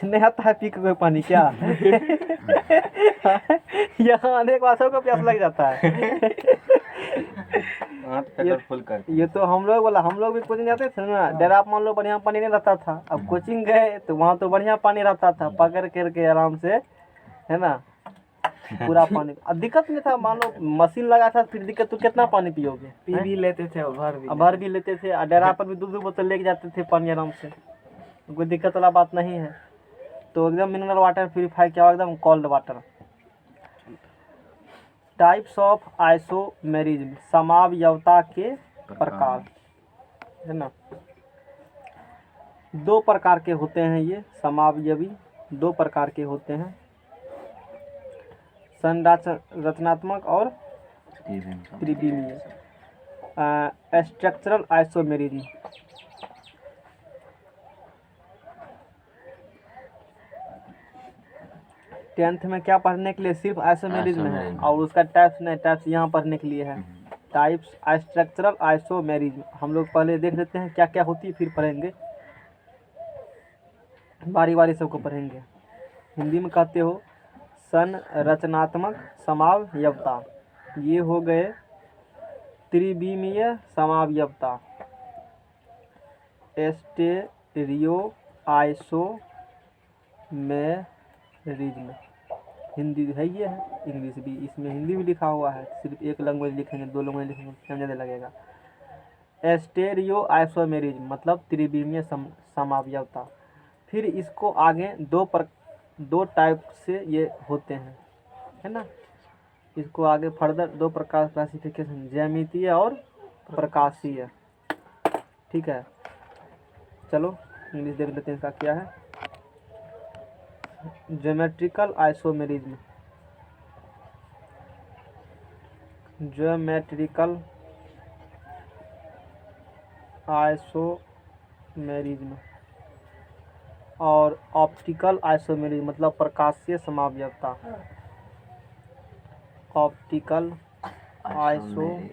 नहीं आता है पी के कोई पानी क्या? यहाँ आने के बाद सबको प्यास लग जाता है। ये तो हम लोग भी कोचिंग जाते थे ना, डेरा मान लो बढ़िया पानी नहीं रहता था। अब कोचिंग गए तो वहाँ तो बढ़िया पानी रहता था, पकड़ करके आराम से, है ना, पूरा पानी। अब दिक्कत नहीं था, मान लो मशीन लगा था फिर दिक्कत, तो कितना पानी पियोगे? पी भी लेते थे और भर भी लेते थे। और डेरा पर भी 2-2 बोतल लेके जाते थे पानी आराम से, कोई दिक्कत वाला बात नहीं है। तो एकदम मिनरल वाटर प्यूरिफाई किया, एकदम cold water. Types of isomerism, समावयवता के प्रकार, है ना। 2 प्रकार के होते हैं ये समावयवी, 2 प्रकार के होते हैं, संरचनात्मक और त्रिविमीय। स्ट्रक्चरल आइसोमेरिज्म, टेंथ में क्या पढ़ने के लिए? सिर्फ आइसोमेरिज्म है, और उसका टाइप्स नहीं, टाइप्स यहाँ पढ़ने के लिए है। टाइप्स स्ट्रक्चरल आइसोमेरिज्म हम लोग पहले देख लेते हैं क्या क्या होती है, फिर पढ़ेंगे, बारी बारी सबको पढ़ेंगे। हिंदी में कहते हो संरचनात्मक समावयवता, ये हो गए त्रिविमीय समावयवता। स्टेरियो आइसोमेरिज्म हिंदी है, ये है, इंग्लिश भी, इसमें हिंदी भी लिखा हुआ है। सिर्फ एक लैंग्वेज लिखेंगे, 2 लैंग्वेज लिखेंगे, टाइम ज़्यादा लगेगा। स्टेरियो आइसोमेरिज्म मतलब त्रिविमीय समावयवता। फिर इसको आगे 2 टाइप से ये होते हैं, है ना। इसको आगे फर्दर 2 प्रकार क्लासिफिकेशन, ज्यामितीय और प्रकाशीय, ठीक है। चलो इंग्लिश देख लेते हैं इसका क्या है। ज्योमेट्रिकल आइसोमेरिज्म, ज्योमेट्रिकल आइसोमेरिज्म और ऑप्टिकल आइसोमेरिज्म मतलब प्रकाशीय समावयवता। ऑप्टिकल आइसोमेरिज्म,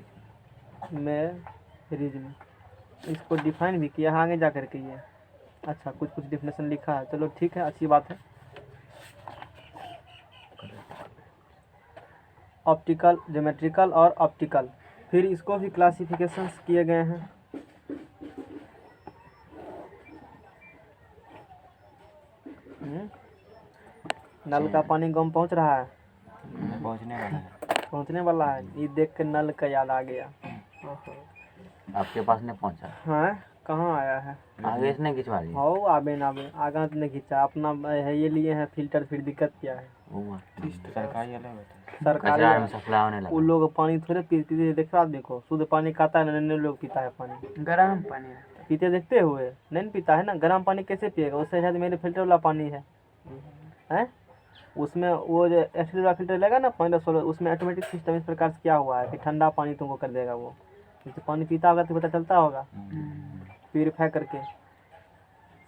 इसको डिफाइन भी किया है आगे जा करके ये। अच्छा, कुछ डिफिनेशन लिखा है, चलो ठीक है, अच्छी बात है। ऑप्टिकल, ज्योमेट्रिकल और ऑप्टिकल, फिर इसको भी क्लासिफिकेशंस किए गए हैं। नल का पानी गाँव पहुँच रहा है, पहुँचने वाला है। ये देख के नल का याद आ गया। आपके पास नहीं पहुंचा? हाँ, कहाँ आया है? आगे इसने खिंचवा दिया। हो आगे आगा तो नहीं खींचा, अपना है ये लिए हैं फिल्टर, फिर दिक्कत क्या है? सरकारी उन लोग पानी थोड़े पीते, देख रहा देखो, शुद्ध पानी खाता है, नन्हे लोग पीता है पानी, गर्म पानी पीते देखते हुए नहीं पीता है ना। गर्म पानी कैसे पिएगा? उससे शायद मेरे फिल्टर वाला पानी है, हैं? उसमें वो जो एक्चुअली वाला फिल्टर लगा ना 15-16, उसमें ऑटोमेटिक सिस्टम इस प्रकार से क्या हुआ है कि ठंडा पानी तुमको कर देगा। वो जैसे पानी पीता होगा तो पता चलता होगा, प्यूरिफाई करके।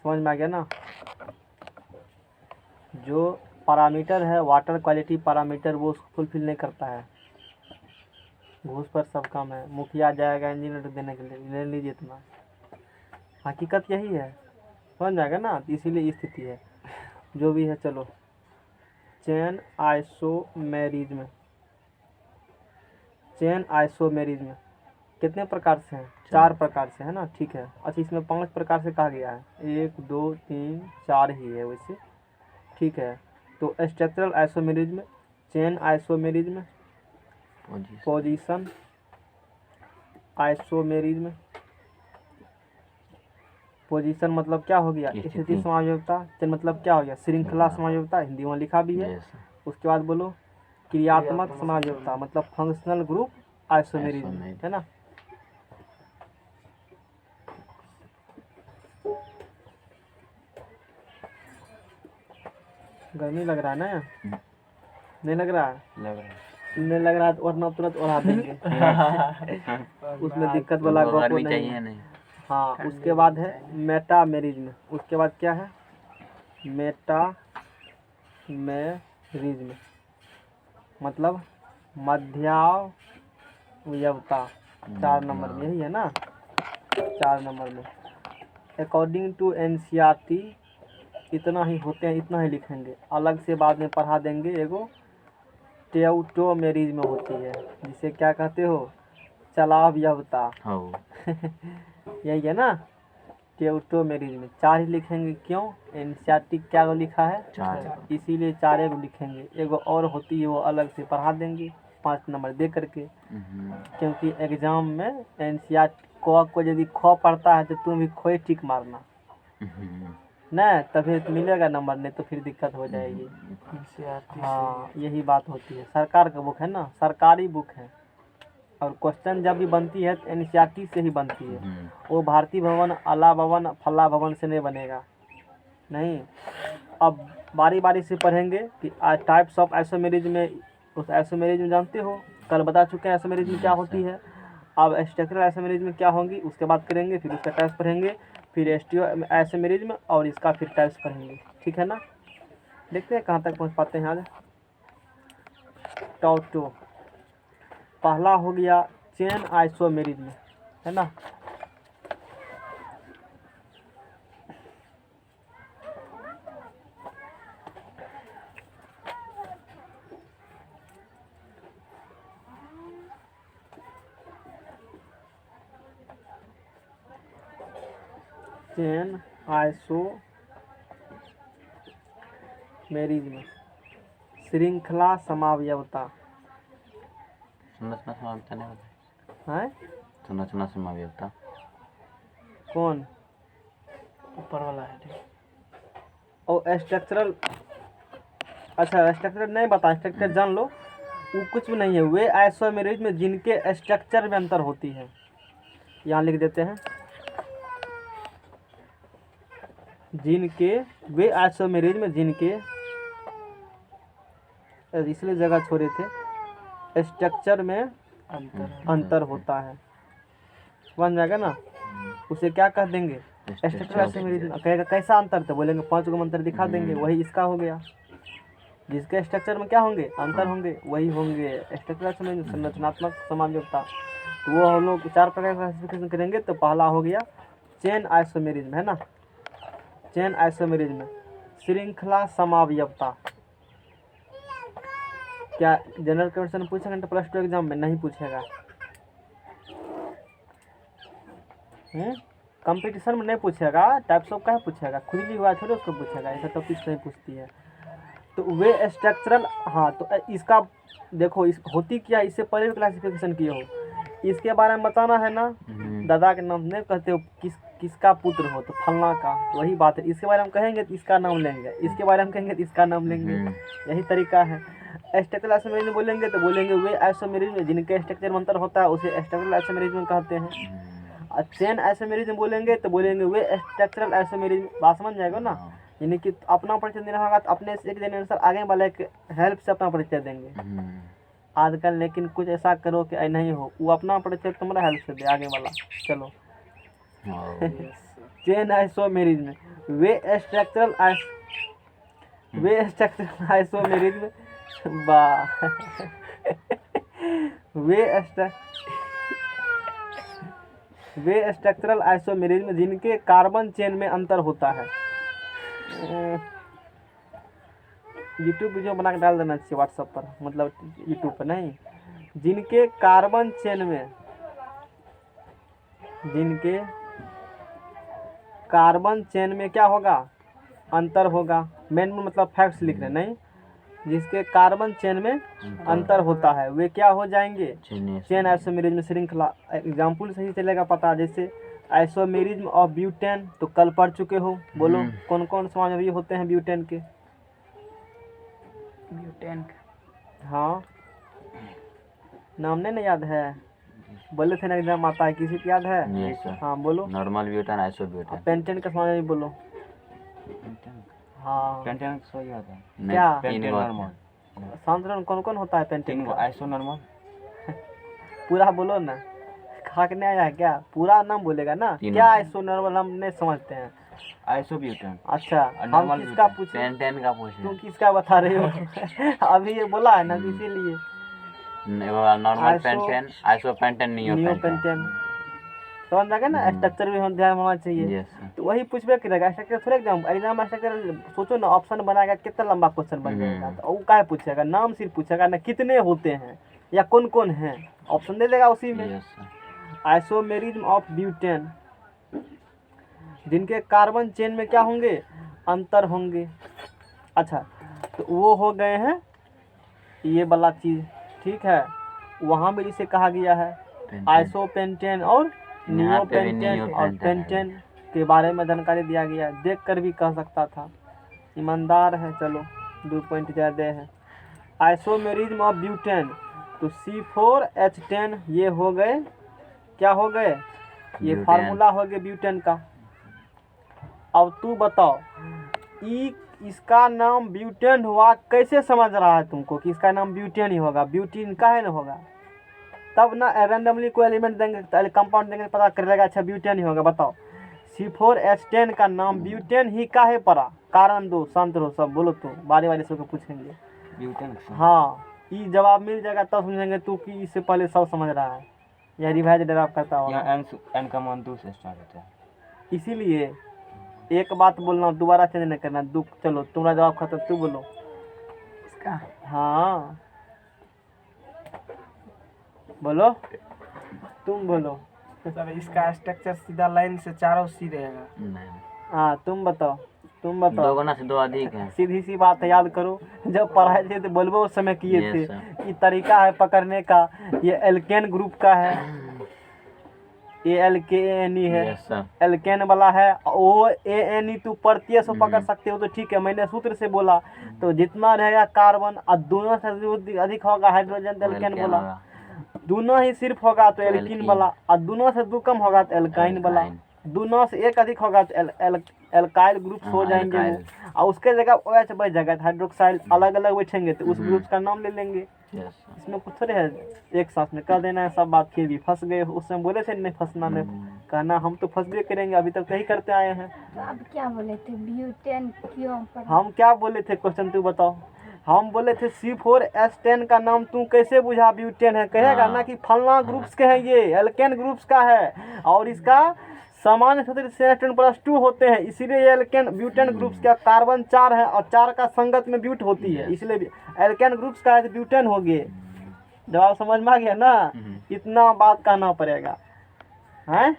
समझ में आ गया ना। जो पैरामीटर है वाटर क्वालिटी पैरामीटर, वो उसको फुलफिल नहीं करता है। घूस पर सब काम है, मुखिया जाएगा इंजीनियर देने के लिए, ले लीजिए इतना, हकीकत यही है। समझ जाएगा ना, इसीलिए स्थिति है जो भी है। चलो, चेन आइसोमेरिज्म, चेन आइसोमेरिज्म कितने प्रकार से हैं? 4 प्रकार से, है ना, ठीक है। अच्छा, इसमें 5 प्रकार से कहा गया है, 1 2 3 4 ही है वैसे, ठीक है। तो structural isomerism, chain isomerism, position isomerism. Position मतलब क्या हो गया? स्थिति समावयवता। चेन मतलब क्या हो गया? श्रृंखला समावयवता, हिंदी में लिखा भी है। उसके बाद बोलो क्रियात्मक समावयवता मतलब फंक्शनल ग्रुप आइसोमेरिज्म, है ना। गर्मी लग रहा है ना? नहीं लग रहा? नहीं लग रहा, वरना तुरंत ओढ़ा देंगे। उसमें दिक्कत वाला गप नहीं। हाँ, उसके बाद है मेटामेरिज्म। उसके बाद क्या है? मेटामेरिज्म मतलब मध्यावयवता, 4 नंबर में, यही है ना, 4 नंबर में। अकॉर्डिंग टू एनसीईआरटी इतना ही होते हैं, इतना ही लिखेंगे। अलग से बाद में पढ़ा देंगे। एगो टेउटोमेरिज्म होती है, जिसे क्या कहते हो, चलावयवता। हो यही है ना, टेउटोमेरिज्म। 4 ही लिखेंगे, क्यों? एनसीईआरटी क्या वो लिखा है, 4 इसीलिए 4 एगो लिखेंगे। एगो और होती है, वो अलग से पढ़ा देंगे 5 नंबर दे करके, क्योंकि एग्जाम में एनसीईआरटी को यदि ख पढ़ता है तो तुम भी खोए टिक मारना न, तभी तो मिलेगा नंबर, नहीं तो फिर दिक्कत हो जाएगी। हाँ, यही बात होती है। सरकार का बुक है ना, सरकारी बुक है, और क्वेश्चन जब भी बनती है तो एनसीईआरटी से ही बनती है। वो भारतीय भवन, अला भवन, फला भवन से नहीं बनेगा, नहीं। अब बारी बारी से पढ़ेंगे कि टाइप्स ऑफ आइसोमेरिज्म में, उस आइसोमेरिज्म जानते हो, कल बता चुके हैं आइसोमेरिज्म क्या होती है। अब स्ट्रक्चरल आइसोमेरिज्म क्या होंगी उसके बाद करेंगे, फिर उसका टाइप्स पढ़ेंगे, फिर एस्टियो आइसोमेरिज्म और इसका फिर टाइप्स पढ़ेंगे, ठीक है ना। देखते हैं कहाँ तक पहुँच पाते हैं आज। टॉटो पहला हो गया चेन आइसोमेरिज्म, है ना। चेन आइसोमेरिज्म, श्रृंखला समावयवता संरचना समावयवता नहीं होता है। संरचना समावयवता कौन? ऊपर वाला है। और स्ट्रक्चरल, अच्छा स्ट्रक्चरल नहीं बता, स्ट्रक्चर जान लो, वो कुछ भी नहीं है। वे आइसोमेरिज्म में जिनके स्ट्रक्चर में अंतर होती है, यहाँ लिख देते हैं, जिनके, वे आइसोमेरिज्म में जिनके, इसलिए जगह छोड़े थे, स्ट्रक्चर में अंतर होता है, बन जाएगा ना। उसे क्या कह देंगे, स्ट्रक्चरल आइसोमेरिज्म। कहेगा कैसा अंतर, तो बोलेंगे 5 गो अंतर दिखा देंगे, वही इसका हो गया। जिसके स्ट्रक्चर में क्या होंगे, अंतर होंगे, वही होंगे स्ट्रक्चरल आइसोमेरिज्म, संरचनात्मक समावयवता। तो वो हम लोग 4 प्रकार का क्लासिफिकेशन करेंगे। तो पहला हो गया चेन आइसोमेरिज्म, है ना। चेन आइसोमेरिज्म, श्रृंखला समावयवता। क्या जनरल क्वेश्चन पूछेगा तो +2 एग्जाम में नहीं पूछेगा, कंपटीशन में नहीं पूछेगा, टाइप्स ऑफ का है पूछेगा, खुजली हुआ थोड़े उसको पूछेगा, ऐसा टॉपिक नहीं पूछती है। तो वे स्ट्रक्चरल, हाँ तो इसका देखो, इस होती क्या, इससे पहले क्लासिफिकेशन किए हो, इसके बारे में बताना है ना। दादा के नाम नहीं कहते हो, किसका पुत्र हो, तो फलना का, तो वही बात है। इसके बारे में कहेंगे तो इसका नाम लेंगे, इसके बारे में कहेंगे तो इसका नाम लेंगे, यही तरीका है। स्ट्रक्चरल आइसोमेरिज्म बोलेंगे तो बोलेंगे वे आइसोमेरिज्म जिनके स्ट्रक्चर में अंतर होता है, उसे स्ट्रक्चरल आइसोमेरिज्म कहते हैं। और चेन आइसोमेरिज्म बोलेंगे तो बोलेंगे वे स्ट्रक्चरल आइसोमेरिज्म। बात समझ जाएगा ना, यानी कि अपना परिचय देना होगा तो अपने से एक जनरेशन आगे वाले के हेल्प से अपना परिचय देंगे आजकल। लेकिन कुछ ऐसा करो कि नहीं हो, वो अपना परिचय तुम्हारा हेल्प से दे आगे वाला। चलो चेन आइसोमेरिज्म, वे स्ट्रक्चरल आइसोमेरिज्म वे स्ट्रक्चरल आइसोमेरिज्म जिनके कार्बन चेन में अंतर होता है। यूट्यूब वीडियो बना के डाल देना चाहिए व्हाट्सएप पर, मतलब यूट्यूब पर नहीं। जिनके कार्बन चेन में, जिनके कार्बन चेन में क्या होगा, अंतर होगा। मेन मतलब फैक्ट्स लिख रहे नहीं, जिसके कार्बन चेन में अंतर होता है वे क्या हो जाएंगे, चेन आइसोमेरिज्म, श्रृंखला। एग्जाम्पल सही चलेगा पता, जैसे आइसोमेरिज्म ऑफ ब्यूटेन, तो कल पढ़ चुके हो, बोलो कौन कौन समाज होते हैं ब्यूटेन के। ब्यूटेन, हाँ नाम नहीं ना याद है, बोले थे ना एग्जाम आता है, किसी को याद है? हाँ बोलो। Normal butane, iso butane. Pentane का समाज बोलो। हाँ पेंटेन सो ही होता है क्या, पेंटेन नॉर्मल। सांद्रण कौन कौन होता है पेंटेन का? Iso normal. पूरा बोलो ना, खा के नहीं आया है क्या? पूरा नाम बोलेगा ना। क्या आइसो नॉर्मल हम नहीं समझते हैं। Iso butane. अच्छा हम किसका पूछे, पेंटेन का पूछे, तुम किसका बता रहे हो? अभी ये बोला है ना, इसीलिए normal pentane, iso pentane, neo pentane. समझ में आ गया ना, स्ट्रक्चर भी ध्यान होना चाहिए। Yes sir. तो वही पूछबे करेगा, स्ट्रक्चर थोड़े एग्जाम स्ट्रक्चर सोचो ना, ऑप्शन बनाएगा कितना लंबा क्वेश्चन बन जाएगा, तो वो काहे पूछेगा, नाम सिर्फ पूछेगा ना कितने होते हैं या कौन कौन है, ऑप्शन दे देगा उसी में। Yes sir. Isomerism of butane, जिनके कार्बन चेन में क्या होंगे, अंतर होंगे। अच्छा, तो वो हो गए हैं ये वाला चीज़, ठीक है। वहाँ भी जिसे कहा गया है आइसोपेंटेन और नियोपेंटेन और पेंटेन के बारे में जानकारी दिया गया, देख कर भी कह सकता था, ईमानदार है। चलो 2 पॉइंट ज़्यादा है। आइसोमेरिज्म ऑफ ब्यूटेन, तो C4H10 ये हो गए, क्या हो गए, ये ब्यूटेन। फार्मूला हो गया ब्यूटेन का। अब तू बताओ, इसका नाम ब्यूटेन हुआ कैसे समझ रहा है तुमको कि इसका नाम ब्यूटेन ही होगा, ब्यूटीन काहे ना होगा, तब ना रैंडमली कोई एलिमेंट देंगे, कंपाउंड देंगे, पता कर लेगा अच्छा ब्यूटेन ही होगा। बताओ C4H10 का नाम ब्यूटेन ही काहे पड़ा, कारण दो, शांत रहो सब, बोलो तो बारी बारी सबको पूछेंगे। ब्यूटेन। हाँ, ये जवाब मिल जाएगा तब समझेंगे तू कि इससे पहले सब समझ रहा है या रिवाइज ड्राफ्ट करता होगा। यहाँ एन का मान 2 से स्टार्ट होता है, इसीलिए एक बात बोलना, दोबारा चेंज नहीं करना। दुख, चलो तुम्हारा जवाब खत्म, तू बोलो इसका हाँ, बोलो, तुम बोलो। सर इसका स्ट्रक्चर सीधा लाइन से चारों सी रहेगा। नहीं, हाँ तुम बताओ, तुम 2 बताओ। गुना से 2 अधिक है। सीधी सी बात है, याद करो जब पढ़ाए थे तो बोलबो उस समय किए Yes, थे। sir. ये तरीका है पकड़ने का, ये एल्केन ग्रुप का है, ये LKANE है, यस सर। एल्केन वाला है। OANE तू पढ़ती से पकड़ सकते हो तो ठीक है, मैंने सूत्र से बोला। तो जितना रहेगा कार्बन और दोनों से अधिक होगा हाइड्रोजन, तो एल्केन बोला। होगा। दोनों ही सिर्फ होगा तो तो एल्कीन एल्कीन। वाला, और दोनों से दो कम होगा तो एल्काइन वाला, दोनों से एक अधिक होगा तो एल्काइल ग्रुप हो जाएंगे वो, और उसके जगह OH बच जाएगा, हाइड्रोक्साइल अलग अलग बैठेंगे तो उस ग्रुप का नाम ले लेंगे। Yes sir. इसमें कुछ थोड़े है, एक साथ में कर देना है सब बात, फिर भी फंस गए। उसमें बोले थे नहीं फंसना, नहीं कहना, हम तो फंसबे करेंगे, अभी तक यही करते आए हैं। तो अब क्या बोले थे, ब्यूटेन क्यों पढ़ा? हम क्या बोले थे, क्वेश्चन तू बताओ। हम बोले थे C4H10 का नाम तू कैसे बुझा ब्यूटेन है, कहेगा ना कि फलना ग्रुप्स के हैं, ये एल्केन ग्रुप्स का है, और इसका सामान्य सूत्र CH10+2 होते हैं, इसीलिए ये एल्केन ब्यूटेन ग्रुप्स का कार्बन 4 है और 4 का संगत में ब्यूट होती है, इसलिए एल्केन ग्रुप्स का है तो ब्यूटेन हो गए। जवाब समझ में आ गया ना, इतना बात कहना पड़ेगा हैं,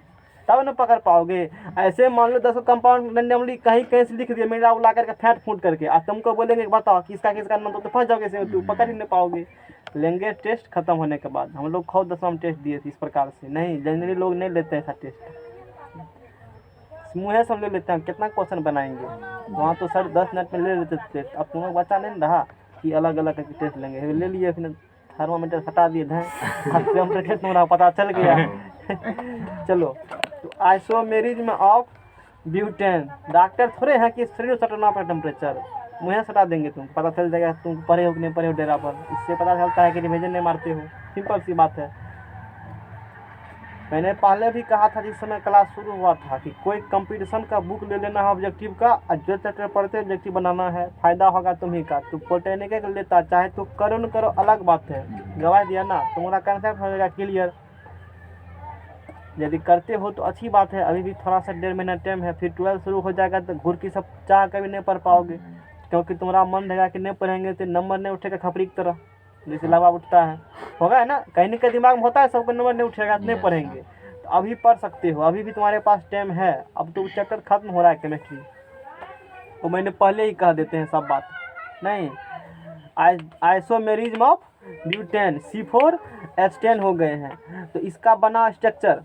तब न पकड़ पाओगे। ऐसे मान लो 10 कंपाउंड रैंडमली कहीं कहीं से लिख दिए, मेरा उला करके फैट फूट करके, आज तुमको बोलेंगे कि बताओ किसका किसका नाम, तो फंस जाओगे इसमें, तू पकड़ ही नहीं पाओगे। लेंगे टेस्ट खत्म होने के बाद, हम लोग खुद 10वां टेस्ट दिए थे इस प्रकार से, नहीं जनरली लोग नहीं लेते ऐसा टेस्ट, मुँह से हम ले लेते हैं। कितना क्वेश्चन बनाएंगे वहाँ, तो सर 10 मिनट में ले लेते टेस्ट। अब तुम लोग बचा नहीं रहा कि अलग अलग करके टेस्ट लेंगे, ले लिए, फिर थर्मामीटर हटा दिए, टेम्परेचर तुम्हारा पता चल गया। चलो, तो आइसोमेरिज्म ऑफ ब्यूटेन, डॉक्टर थोड़े हैं कि शरीर सटना पर टेम्परेचर, मुँह सटा देंगे, तुम पता चल जाएगा तुम पढ़े हो कि नहीं पढ़े हो डेरा पर, इससे पता चलता है कि रिविजन नहीं मारते हो, सिंपल सी बात है। मैंने पहले भी कहा था जिस समय क्लास शुरू हुआ था कि कोई कंपटीशन का बुक ले लेना है ऑब्जेक्टिव का, और जो चैप्टर पढ़ते ऑब्जेक्टिव बनाना है, फायदा होगा तुम्ही का। तू पोटेनिक का लेता, चाहे तू करो न करो अलग बात है, गवाह दिया ना, तुम्हारा कंसेप्ट हो जाएगा क्लियर। यदि करते हो तो अच्छी बात है, अभी भी थोड़ा सा 1.5 महीना टाइम है, फिर 12 शुरू हो जाएगा तो घुर की सब चाह कभी नहीं पढ़ पाओगे, क्योंकि तुम्हारा मन रहेगा कि नहीं पढ़ेंगे तो नंबर नहीं उठेगा खपरी की तरह, जैसे लावा उठता है, होगा है ना, कहीं न कहीं दिमाग में होता है सबको नंबर नहीं उठेगा तो नहीं पढ़ेंगे। तो अभी पढ़ सकते हो, अभी भी तुम्हारे पास टाइम है। अब तो चैप्टर खत्म हो रहा है केमिस्ट्री, तो मैंने पहले ही कह देते हैं सब बात नहीं। आइसोमेरिज्म ऑफ ब्यूटेन C4H10 हो गए हैं, तो इसका बना स्ट्रक्चर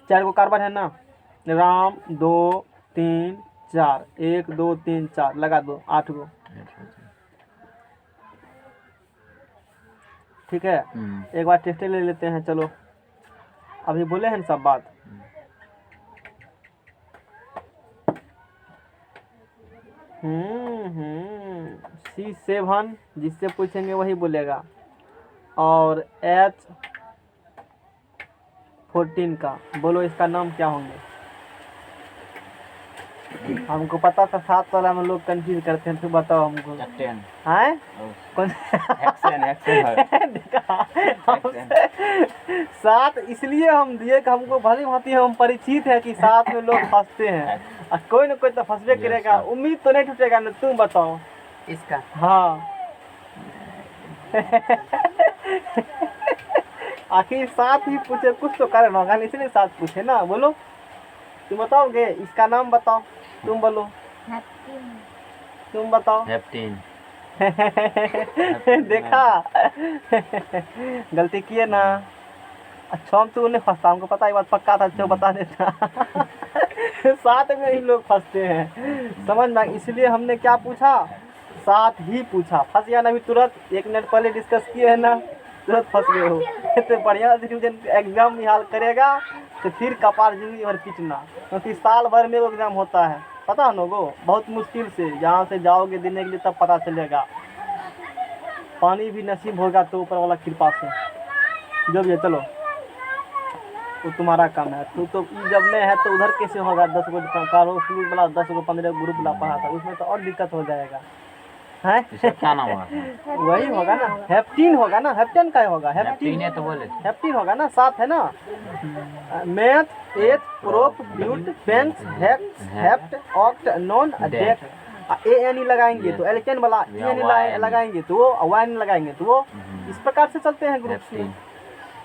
चार को कार्बन है ना, राम 2 3 4, 1 2 3 4 लगा दो, 8 गो, ठीक है। एक बार टेस्ट ले लेते हैं, चलो अभी बोले हैं सब बात। C7 जिससे पूछेंगे वही बोलेगा, और H14 का बोलो इसका नाम क्या होंगे। हमको पता था 7 वाला में लोग कंफ्यूज करते हैं, फिर बताओ हमको। कैप्टन हैं कौन एक्शन एक्शन देखा 7 इसलिए हम दिए कि हमको भली भांति हम परिचित है कि 7 में लोग फंसते हैं, और कोई ना कोई तो फंसबे करेगा, उम्मीद तो नहीं टूटेगा ना। तुम बताओ इसका हाँ आखिर 7 ही पूछे, कुछ तो कारण होगा ना, इसलिए 7 पूछे ना। बोलो तुम बताओगे, इसका नाम बताओ, तुम बोलो, हैप्पी तुम बताओ। हेप्टीन। देखा गलती किए ना। अच्छा हम तो उन्हें फंसता, हमको पता, ये बात पक्का था, अच्छा बता देता। 7 में ही लोग फंसते हैं, समझ ना, इसलिए हमने क्या पूछा, 7 ही पूछा। फंस गया ना अभी तुरंत, 1 मिनट पहले डिस्कस किए है ना, तुरंत फंस गए हो। तो बढ़िया से एग्जाम निहाल करेगा तो फिर कपार जिंदगी भर पीटना, क्योंकि साल भर में वो एग्जाम होता है, पता है लोगों, बहुत मुश्किल से यहाँ से जाओगे देने के लिए, तब पता चलेगा। पानी भी नसीब होगा तो ऊपर वाला कृपा से, जो भी है। चलो वो तुम्हारा काम है, तो जब नहीं है तो उधर कैसे होगा। 10 गो कारो शुरू वाला 10 गो 15 ग्रुप वाला पढ़ा था, उसमें तो और दिक्कत हो जाएगा। हैं इसका क्या नाम होगा? वही होगा ना, हेप्टीन होगा ना, हेप्टेन का होगा, हेप्टीन है तो बोले। हेप्टीन होगा ना, 7 है ना। Meth, eth, prop, but, pent, hept, hept, oct, non, dec. Ane लगाएंगे तो एल्केन वाला, एन लगाएंगे तो वो, वाइन लगाएंगे तो वो, इस प्रकार से चलते हैं ग्रुप में।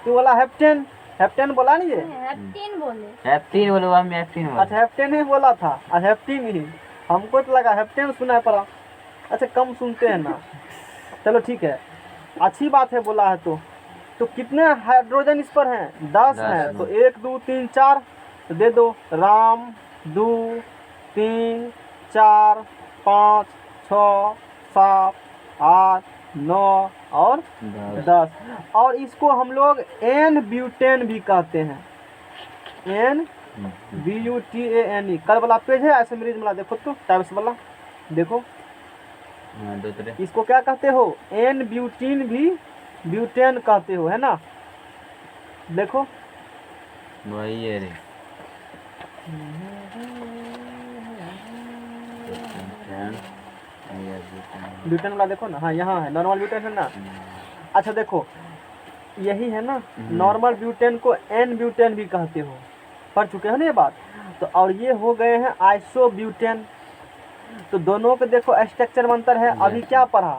तो वाला हेप्टेन, हेप्टेन बोला नहीं है, हैप्पी बोले। हेप्टीन बोले, हम हेप्टीन बोले। अच्छा हेप्टेन ही बोला था, और हेप्टीन ही, हमको तो लगा हेप्टेन सुना पड़ा। अच्छा कम सुनते हैं ना, चलो ठीक है, अच्छी बात है बोला है। तो कितने हाइड्रोजन इस पर हैं? 10 हैं। तो 1 2 3 4 तो दे दो, राम 2 3 4 5 6 7 8 9 और 10। और इसको हम लोग एन ब्यूटेन भी कहते हैं, एन BUTANE। कल वाला पेज है ऐसे मरीज वाला, देखो तो टाइम्स वाला देखो, दूसरे इसको क्या कहते हो? एन ब्यूटीन भी ब्यूटेन कहते हो, है ना। देखो वही है रे। ब्यूटेन वाला देखो ना, हाँ यहाँ है नॉर्मल ब्यूटेन है ना। अच्छा देखो यही है ना, नॉर्मल ब्यूटेन को एन ब्यूटेन भी कहते हो, पढ़ चुके हो ना ये बात। तो और ये हो गए हैं आइसो ब्यूटेन। तो दोनों के देखो स्ट्रक्चर में अंतर है। अभी क्या पढ़ा?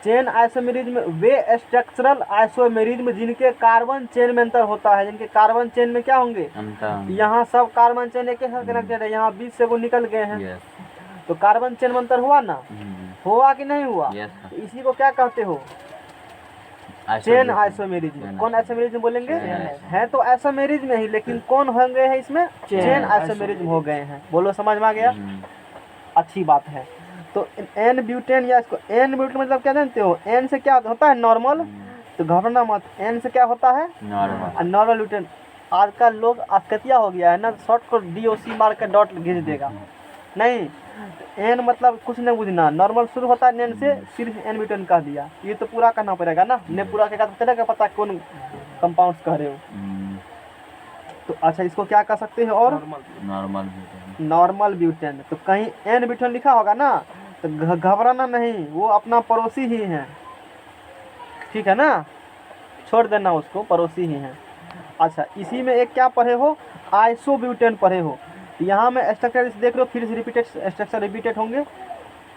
चेन आइसोमेरिज्म, वे स्ट्रक्चरल आइसोमेरिज्म जिनके कार्बन चेन में अंतर होता है, जिनके कार्बन चेन में क्या होंगे, यहाँ सब कार्बन चेन एक साथ कनेक्टेड है, यहाँ 20 से वो निकल गए हैं, तो कार्बन चेन में अंतर हुआ ना, हुआ कि नहीं हुआ? तो इसी को क्या कहते हो? Chain isomerism. कौन आइसोमेरिज्म बोलेंगे? है तो आइसोमेरिज्म ही, लेकिन कौन हो गए हैं इसमें? चेन आइसोमेरिज्म हो गए हैं। बोलो समझ में आ गया? अच्छी बात है। तो एन ब्यूटेन, या इसको एन ब्यूटेन मतलब क्या जानते हो? एन से क्या होता है? नॉर्मल। तो घबराना मत, एन से क्या होता है? Normal butane. आजकल लोग आस्कतिया हो गया है ना, शॉर्ट को DOC मार के डॉट घिस देगा, नहीं। एन मतलब कुछ नहीं बुझना, नॉर्मल शुरू होता है एन से, सिर्फ एन ब्यूटेन कह दिया। ये तो पूरा करना पड़ेगा ना, ने पूरा के चलेगा पता कौन कंपाउंड्स कह रहे हो। तो अच्छा इसको क्या कह सकते हैं? और नॉर्मल ब्यूटेन। तो कहीं एन ब्यूटेन लिखा होगा ना, तो घबराना नहीं, वो अपना पड़ोसी ही है, ठीक है ना, छोड़ देना उसको, पड़ोसी ही है। अच्छा इसी में एक क्या पढ़े हो? आइसो ब्यूटेन पढ़े हो। यहाँ में स्ट्रक्चर देख लो, फिर से रिपीटेड स्ट्रक्चर रिपीटेड होंगे,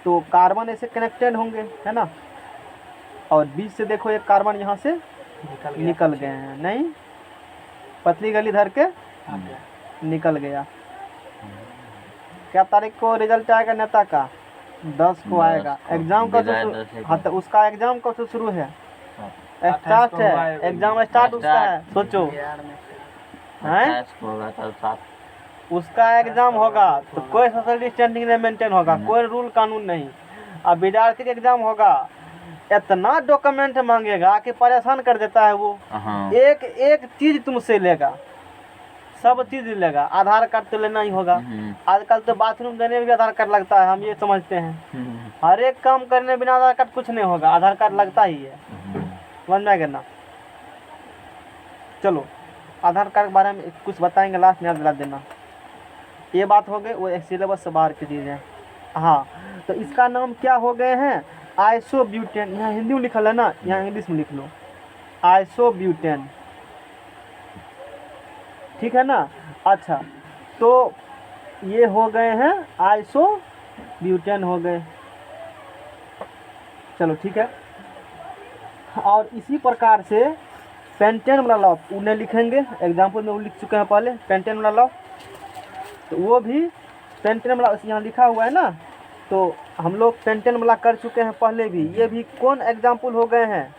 तो कार्बन ऐसे कनेक्टेड होंगे, है ना। और बीच से देखो एक कार्बन यहाँ से निकल गए हैं, नहीं, पतली गली धर के निकल गया। क्या तारीख को रिजल्ट आएगा नेता का? 10 को आएगा। एग्जाम कब से? हाँ तो उसका एग्जाम कब से शुरू है? स्टार्ट है, एग्जाम स्टार्ट उसका है, सोचो हैं, उसका एग्जाम होगा। तो कोई सोशल डिस्टेंसिंग नहीं मेंटेन होगा, कोई रूल कानून नहीं। अब विद्यार्थी का एग्जाम होगा, इतना डॉक्यूमेंट मांगेगा कि परेशान कर देता है वो। एक एक चीज तुमसे लेगा, सब चीज लेगा। आधार कार्ड तो लेना ही होगा, आजकल तो बाथरूम देने में भी आधार कार्ड लगता है, हम ये समझते हैं। हर एक काम करने बिना आधार कार्ड कुछ नहीं होगा, आधार कार्ड लगता ही है, समझ में करना। चलो आधार कार्ड के बारे में कुछ बताएंगे, लास्ट में याद दिला देना। ये बात हो गई, वो एक सिलेबस से बाहर की चीज़ है। हाँ, तो इसका नाम क्या हो गए हैं, आइसोब्यूटेन। यहाँ हिंदी में लिखल है ना, यहाँ इंग्लिश में लिख लो, आइसोब्यूटेन, ठीक है ना। अच्छा, तो ये हो गए हैं आइसोब्यूटेन हो गए, चलो ठीक है। और इसी प्रकार से पेंटेन वाला लॉ उन्हें लिखेंगे, एग्जाम्पल में वो लिख चुके हैं पहले, पेंटेन वाला लॉ, तो वो भी पेंटेन वाला यहाँ लिखा हुआ है ना, तो हम लोग पेंटेन वाला कर चुके हैं पहले भी। ये भी कौन एग्जाम्पल हो गए हैं,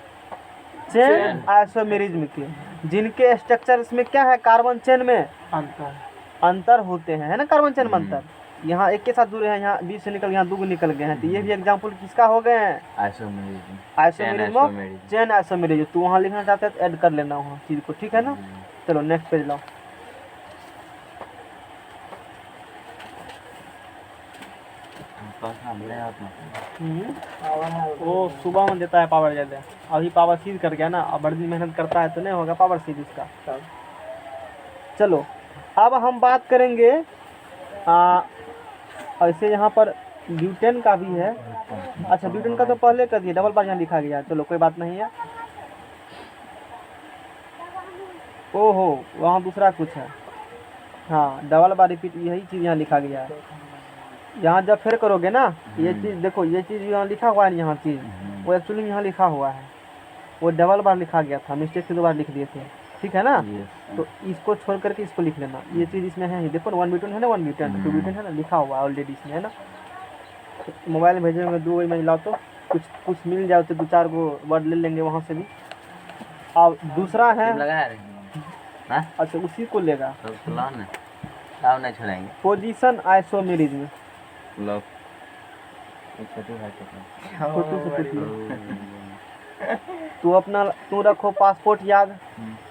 चेन आइसोमेरिज्म के, जिनके स्ट्रक्चर में क्या है, कार्बन चेन में अंतर होते हैं, है ना, कार्बन चेन में अंतर। यहाँ एक के साथ जुड़े हैं, यहाँ 20 से निकल यहाँ 2 निकल गए हैं, तो ये भी एग्जाम्पल किसका हो गए हैं, isomerism, isomerism of isomerism. Chain isomerism. तो वहाँ लिखना चाहते हैं तो ऐड कर लेना वहाँ चीज़ को, ठीक है ना। चलो नेक्स्ट पेज लाओ। वो सुबह में देता है पावर ज़्यादा, अभी पावर सीज कर गया ना, अब बड़ी मेहनत करता है तो नहीं होगा पावर सीज इसका। चलो अब हम बात करेंगे ऐसे यहाँ पर ब्यूटेन का भी है। अच्छा, ब्यूटेन का तो पहले कर दिया, डबल बार यहाँ लिखा गया है, चलो कोई बात नहीं है। ओहो, वहाँ दूसरा कुछ है, हाँ डबल बार रिपीट, यही चीज़ यहाँ लिखा गया है। यहाँ जब फिर करोगे ना, ये चीज़ देखो, ये चीज़ यहाँ लिखा हुआ है, यहाँ चीज़ वो एक्चुअली यहाँ लिखा हुआ है, वो डबल बार लिखा गया था, मिस्टेक से 2 बार लिख दिए थे, ठीक है ना। तो इसको छोड़ करके इसको लिख लेना, ये चीज़ इसमें है, देखो 1 ब्यूटेन है ना, 1 ब्यूटेन 2 ब्यूटेन है ना, लिखा हुआ है ऑलरेडी इसमें, है ना। तो मोबाइल में भेजेंगे 2 इमेज लाओ, तो कुछ मिल जाए तो 2-4 को वर्ड ले लेंगे वहाँ से भी। अब दूसरा है, लगा रहे हैं, अच्छा उसी को लेगा, तो लो ना, अब नहीं छोड़ेंगे। पोजीशन आइसोमेरिज्म, लो छोटी है छोटू से छोटी। तू अपना तू रखो पासपोर्ट याद,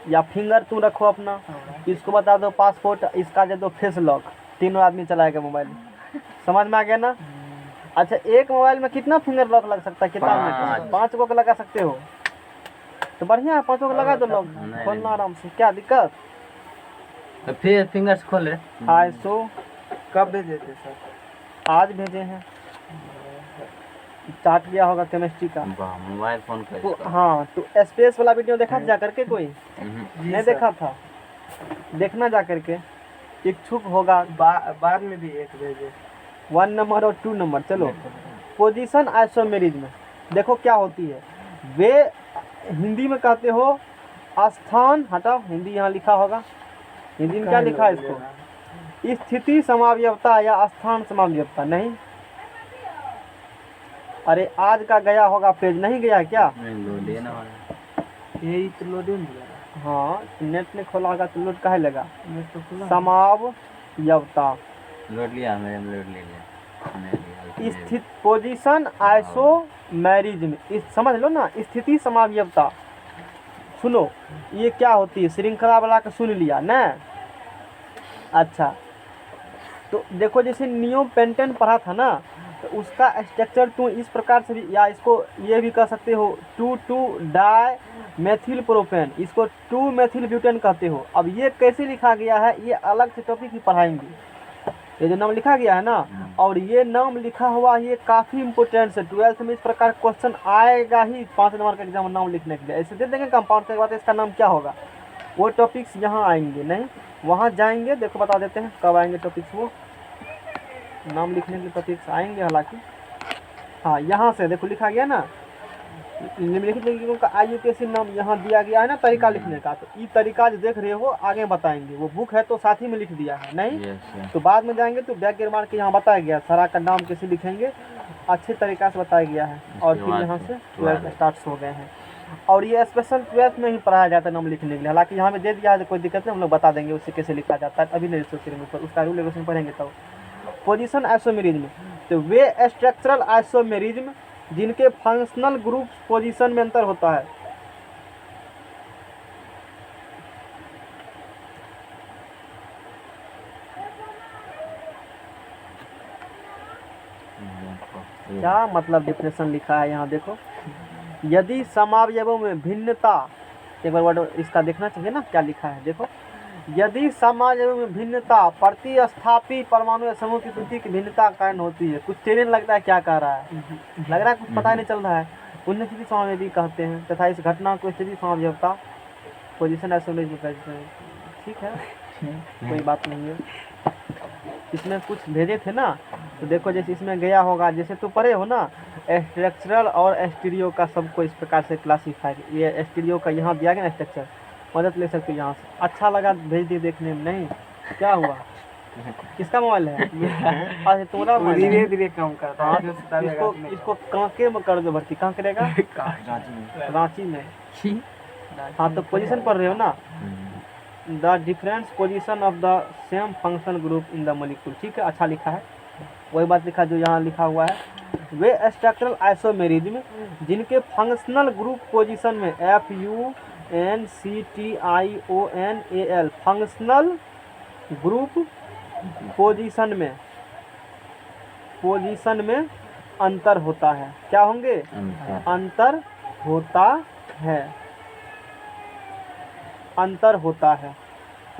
या फिंगर तू रखो अपना, इसको बता दो पासपोर्ट, इसका दे दो फेस लॉक, तीनों आदमी चलाएगा मोबाइल, समझ में आ गया ना। अच्छा, एक मोबाइल में कितना फिंगर लॉक लग सकता है, कितना में 5 को लगा सकते हो, तो बढ़िया है, 5 को लगा दो लॉक, खोलना आराम से, क्या दिक्कत। तो फिर फिंगर्स खोल रहे, आइसो कब भेजे थे सर? आज भेजे हैं, स्टार्ट किया होगा केमिस्ट्री का। मोबाइल फोन तो कर। हाँ, तो स्पेस वाला वीडियो देखा जा करके, कोई नहीं देखा था, देखना जा करके, इच्छुक होगा। बाद में भी एक भेजे, 1 नंबर और 2 नंबर। चलो, पोजीशन आइसोमेरिज्म देखो क्या होती है, वे हिंदी में कहते हो स्थान, हटाओ हिंदी यहाँ लिखा होगा, हिंदी में क्या लिखा है इसको, स्थिति समावयवता या स्थान समावयवता, नहीं, अरे आज का गया होगा पेज, नहीं गया क्या, यही तो लोडिंग। हाँ नेट में खोला होगा तो लोड काहे लगा, मैं तो खुला समावयवता, लोड लिया, मैंने लोड ले लिया। स्थित पोजीशन आइसोमेरिज्म, समझ लो ना, स्थिति समावयवता। सुनो ये क्या होती है, श्रृंखला वाला का सुन लिया ना। अच्छा, तो देखो जैसे नियो पेंटेन पढ़ा था ना, तो उसका स्ट्रक्चर तुम इस प्रकार से भी, या इसको ये भी कह सकते हो 2,2 डाई मेथिल प्रोपेन, इसको 2 मेथिल ब्यूटेन कहते हो। अब ये कैसे लिखा गया है, ये अलग से टॉपिक ही पढ़ाएंगे, ये जो नाम लिखा गया है ना, और ये नाम लिखा हुआ ये काफ़ी इंपॉर्टेंट है, 12th में इस प्रकार क्वेश्चन आएगा ही, 5 नंबर का एग्जाम नाम लिखने के लिए। ऐसे दे देंगे कंपाउंड के बाद इसका नाम क्या होगा, वो टॉपिक्स यहाँ आएंगे, नहीं वहाँ जाएंगे, देखो बता देते हैं कब आएंगे टॉपिक्स, वो नाम लिखने के टॉपिक्स आएंगे हालांकि। हाँ, यहाँ से देखो लिखा गया ना, निम्नलिखित लेखकों का IUPAC नाम यहाँ दिया गया है ना, तरीका लिखने का, तो ये तरीका जो देख रहे हो आगे बताएंगे, वो बुक है तो साथ ही में लिख दिया है, नहीं तो बाद में जाएंगे तो बैक गिरमार के यहाँ बताया गया सारा का नाम कैसे लिखेंगे, अच्छे तरीका से बताया गया है। और फिर यहाँ से 12th स्टार्ट हो गए हैं, और ये स्पेशल 12th में ही पढ़ाया जाता है नाम लिखने के लिए, हालांकि यहाँ में दे दिया है, कोई दिक्कत नहीं, हम लोग बता देंगे उससे कैसे लिखा जाता है, अभी नहीं सोचेंगे ऊपर, उसका रूल रेगुलेशन पढ़ेंगे तब। पोजीशन आइसोमेरिज्म, तो वे स्ट्रक्चरल आइसोमेरिज्म जिनके फंक्शनल ग्रुप पोजीशन में अंतर होता है। क्या मतलब डिफिनेशन लिखा है यहाँ देखो, यदि समावयवों में भिन्नता, एक बार वर्ड इसका देखना चाहिए ना क्या लिखा है, देखो यदि समाज में भिन्नता प्रतिस्थापी परमाणु या समूह की स्थिति की भिन्नता के कारण होती है। कुछ टेढ़े लगता है, क्या कह रहा है, लग रहा है कुछ पता ही नहीं चल रहा है। उन्हें स्थिति समावेदी कहते हैं तथा इस घटना को स्थिति समावेदता पोजीशन एसोमेरिज में कहते हैं। ठीक है, कोई बात नहीं है। इसमें कुछ भेजे थे ना, तो देखो जैसे इसमें गया होगा, जैसे तो पढ़े हो ना, स्ट्रक्चरल और स्टीरियो का सबको इस प्रकार से क्लासीफाई। ये स्टीरियो का यहाँ दिया गया ना स्ट्रक्चर, मदद ले सकते हो यहाँ से। अच्छा लगा भेज दिए देखने में। नहीं क्या हुआ, किसका मोबाइल है? अच्छा तुम्हारा मोबाइल है। धीरे धीरे कम करता हाँ, है जो सीधा लगा इसको के नहीं इसको कांके में कर दो भर्ती। कहाँ करेगा? रांची में। रांची में। हाँ तो पोजीशन पढ़ रहे हो ना, the difference position of the same function group in the molecule. ठीक है, अच्छा लिखा है, वही बात लिखा जो यहाँ लिखा हुआ है। वे स्ट्रक्चरल आइसोमेरिज्म जिनके फंक्शनल ग्रुप पोजीशन में FUNCTIONAL फंक्शनल ग्रुप पोजीशन में अंतर होता है। क्या होंगे? अंतर होता है, अंतर होता है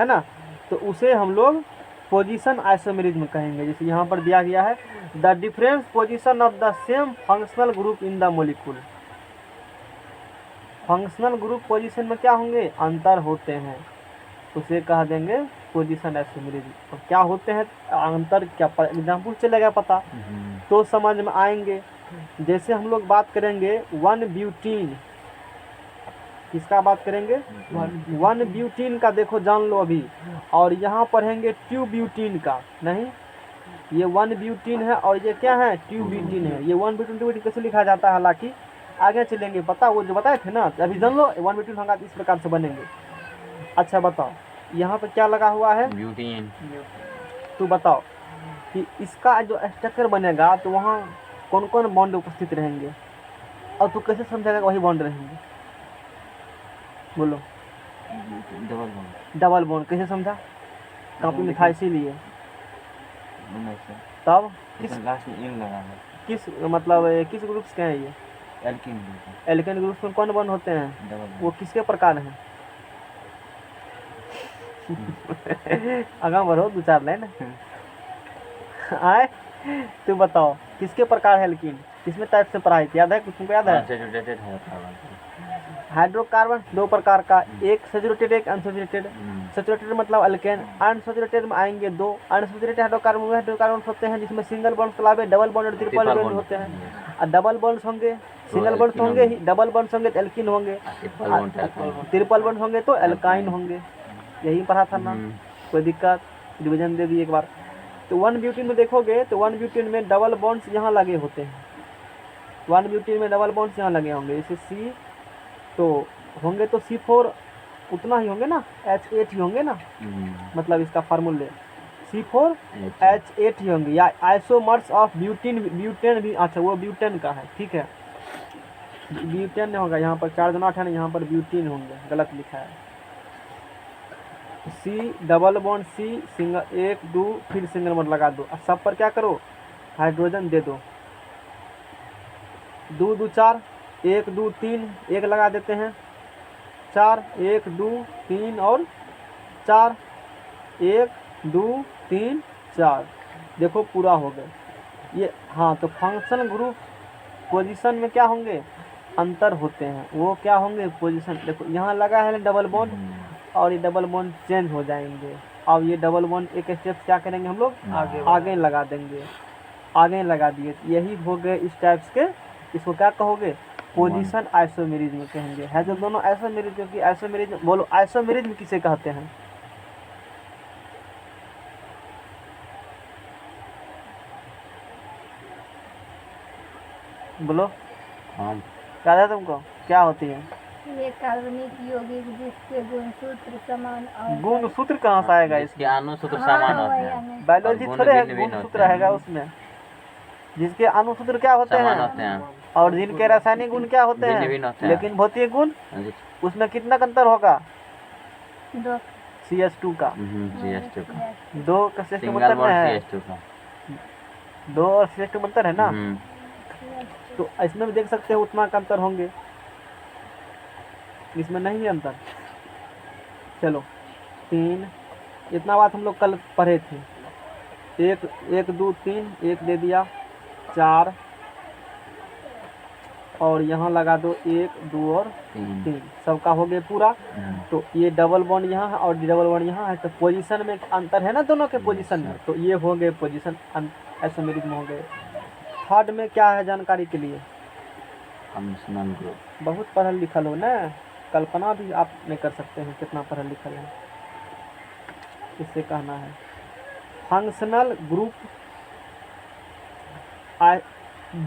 ना। तो उसे हम लोग पोजीशन आइसोमेरिज्म कहेंगे। जैसे यहाँ पर दिया गया है the difference position of the same functional group in the molecule. Functional group position में क्या होंगे? अंतर होते हैं, उसे कह देंगे पोजीशन आइसोमेरिज्म। और क्या होते हैं अंतर, क्या एग्जाम्पल चलेगा पता तो समझ में आएंगे। जैसे हम लोग बात करेंगे 1 ब्यूटीन, किसका बात करेंगे? 1 ब्यूटीन का, देखो जान लो अभी। और यहाँ पढ़ेंगे 2 ब्यूटीन का। नहीं, ये 1 ब्यूटीन है और ये क्या है? 2 ब्यूटीन है। ये 1 ब्यूटीन 2 ब्यूटीन कैसे लिखा जाता है, हालांकि आगे चलेंगे पता, वो जो बताए थे ना, अभी जान लो 1 ब्यूटीन होगा इस प्रकार से बनेंगे। अच्छा बताओ यहाँ पे क्या लगा हुआ है? ब्यूटीन। तू बताओ कि इसका जो स्ट्रक्चर बनेगा तो वहाँ कौन कौन बॉन्ड उपस्थित रहेंगे, और तू कैसे समझेगा वही बॉन्ड रहेंगे? बोलो। Double bond. डबल बॉन्ड कैसे समझा? कॉपी में था इसीलिए। से तब किस लास्ट में इन लगा है। किस मतलब किस ग्रुप के हैं ये? Alkene group. एल्केन ग्रुप में कौन बॉन्ड होते हैं? डबल वो किसके प्रकार हैं? आगा बढ़ो 2-4 लाइन आए। तू बताओ किसके प्रकार है एल्कीन, किसमें टाइप से पढ़ाई थी, याद है कुछ तुमको? याद है? अनसैचुरेटेड है कार्बन। हाइड्रोकार्बन 2 प्रकार का, एक सैचुरेटेड एक अनसैचुरेटेड। सैचुरेटेड मतलब अल्केन, अनसैचुरेटेड में आएंगे 2। अनसैचुरेटेड हाइड्रोकार्बन होते हैं जिसमें सिंगल बॉन्ड के अलावा डबल बॉन्ड और ट्रिपल बॉन्ड होते हैं। और डबल बॉन्ड्स होंगे, सिंगल बॉन्ड्स होंगे ही, डबल बॉन्ड्स होंगे तो एल्कीन होंगे, ट्रिपल बॉन्ड होंगे तो एल्काइन होंगे। यही पढ़ा था ना, कोई दिक्कत? डिवीजन दे दी एक बार। तो 1 ब्यूटीन में देखोगे तो 1 ब्यूटीन में डबल बॉन्ड्स यहाँ लगे होते हैं। 1 ब्यूटीन में डबल बॉन्ड्स यहाँ लगे होंगे, जैसे C तो होंगे तो C4 उतना ही होंगे ना, H8 ही होंगे ना, मतलब इसका फार्मूले C4H8 ही होंगे। या आइसोमर्स ऑफ ब्यूटीन, ब्यूटेन भी, अच्छा वो ब्यूटेन का है, ठीक है, ब्यूटेन नहीं होगा यहाँ पर, 4 गुना 8 है ना, यहाँ पर ब्यूटीन होंगे, गलत लिखा है। C double bond C single 1 2 फिर सिंगल बॉन्ड लगा दो, और सब पर क्या करो? हाइड्रोजन दे दो। 2 2 4 1 2 3 1 लगा देते हैं, 4 1 2 3 और 4 1 2 3 4, देखो पूरा हो गया ये। हाँ तो फंक्शनल ग्रुप पोजीशन में क्या होंगे? अंतर होते हैं। वो क्या होंगे? पोजीशन। देखो यहाँ लगा है डबल बॉन्ड, और ये डबल बॉन्ड चेंज हो जाएंगे। अब ये डबल बॉन्ड एक स्टेप क्या करेंगे हम लोग? आगे लगा देंगे, आगे लगा दिए। यही हो गए इस टाइप्स के। इसको क्या कहोगे? पोजीशन आइसोमेरिज्म कहेंगे। है जो दोनों आइसोमेरिज्म की, आइसोमेरिज्म बोलो, आइसोमेरिज्म किसे कहते हैं? बोलो, याद है तुमको? क्या होती है? ये कार्बनिक यौगिक जिसके गुणसूत्र समान और गुण सूत्र कहाँ से आएगा? इसके अनुसूत्र समान होते हैं। बायोलॉजी गुण थोड़े है भिन्न गुण भिन्न सूत्र होते हैं। रहेगा उसमें, जिसके अनुसूत्र क्या होते समान होते हैं, हैं, और जिनके रासायनिक गुण क्या होते भिन्न भिन्न होते हैं, हैं। लेकिन भौतिक गुण उसमें कितना का अंतर होगा? 2 CH2 का। CH2 का। 2 का CH2 सिंगल अंतर बॉन्ड है, CH2 का। 2 और CH2 अंतर है ना। हम्म, तो इसमें भी देख सकते हो उतना का अंतर होंगे, इसमें नहीं है अंतर। चलो 3, इतना बात हम लोग कल पढ़े थे। 1 1 2 3, 1 दे दिया 4, और यहाँ लगा दो 1 2 और 3, सबका हो गया पूरा। तो ये डबल बॉन्ड यहाँ है और डबल बॉन्ड यहाँ है, तो पोजीशन में अंतर है ना दोनों के पोजीशन में, तो ये हो गए पोजीशन आइसोमेरिक में हो गए। थर्ड में क्या है जानकारी के लिए, फंक्शनल ग्रुप। बहुत पढ़ल लिखल हो ना, कल्पना भी आप नहीं कर सकते हैं कितना पढ़ल लिखल है। इससे कहना है फंक्शनल ग्रुप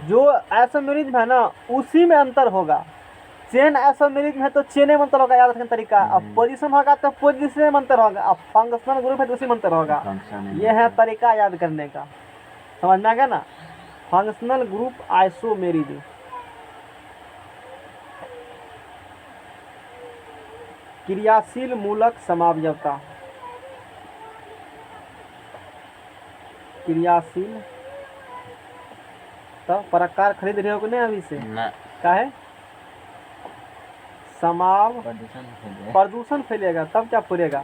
जो आइसोमेरिज्म है ना उसी में अंतर होगा। चेन आइसोमेरिज्म है तो चेने में अंतर होगा, याद रखने तरीका। अब पोजीशन होगा तो पोजीशन में अंतर होगा, अब फंक्शनल ग्रुप है तो उसी में अंतर होगा। ये है तरीका याद करने का, समझ में आ गया ना। फंक्शनल ग्रुप आइसोमेरिज्म, क्रियाशील मूलक समावयवता, क्रियाशील तो प्रकार खरीद रहे हो कि नहीं अभी से, ना क्या है समाव प्रदूषण फैले। प्रदूषण फैलेगा तब क्या फूलेगा,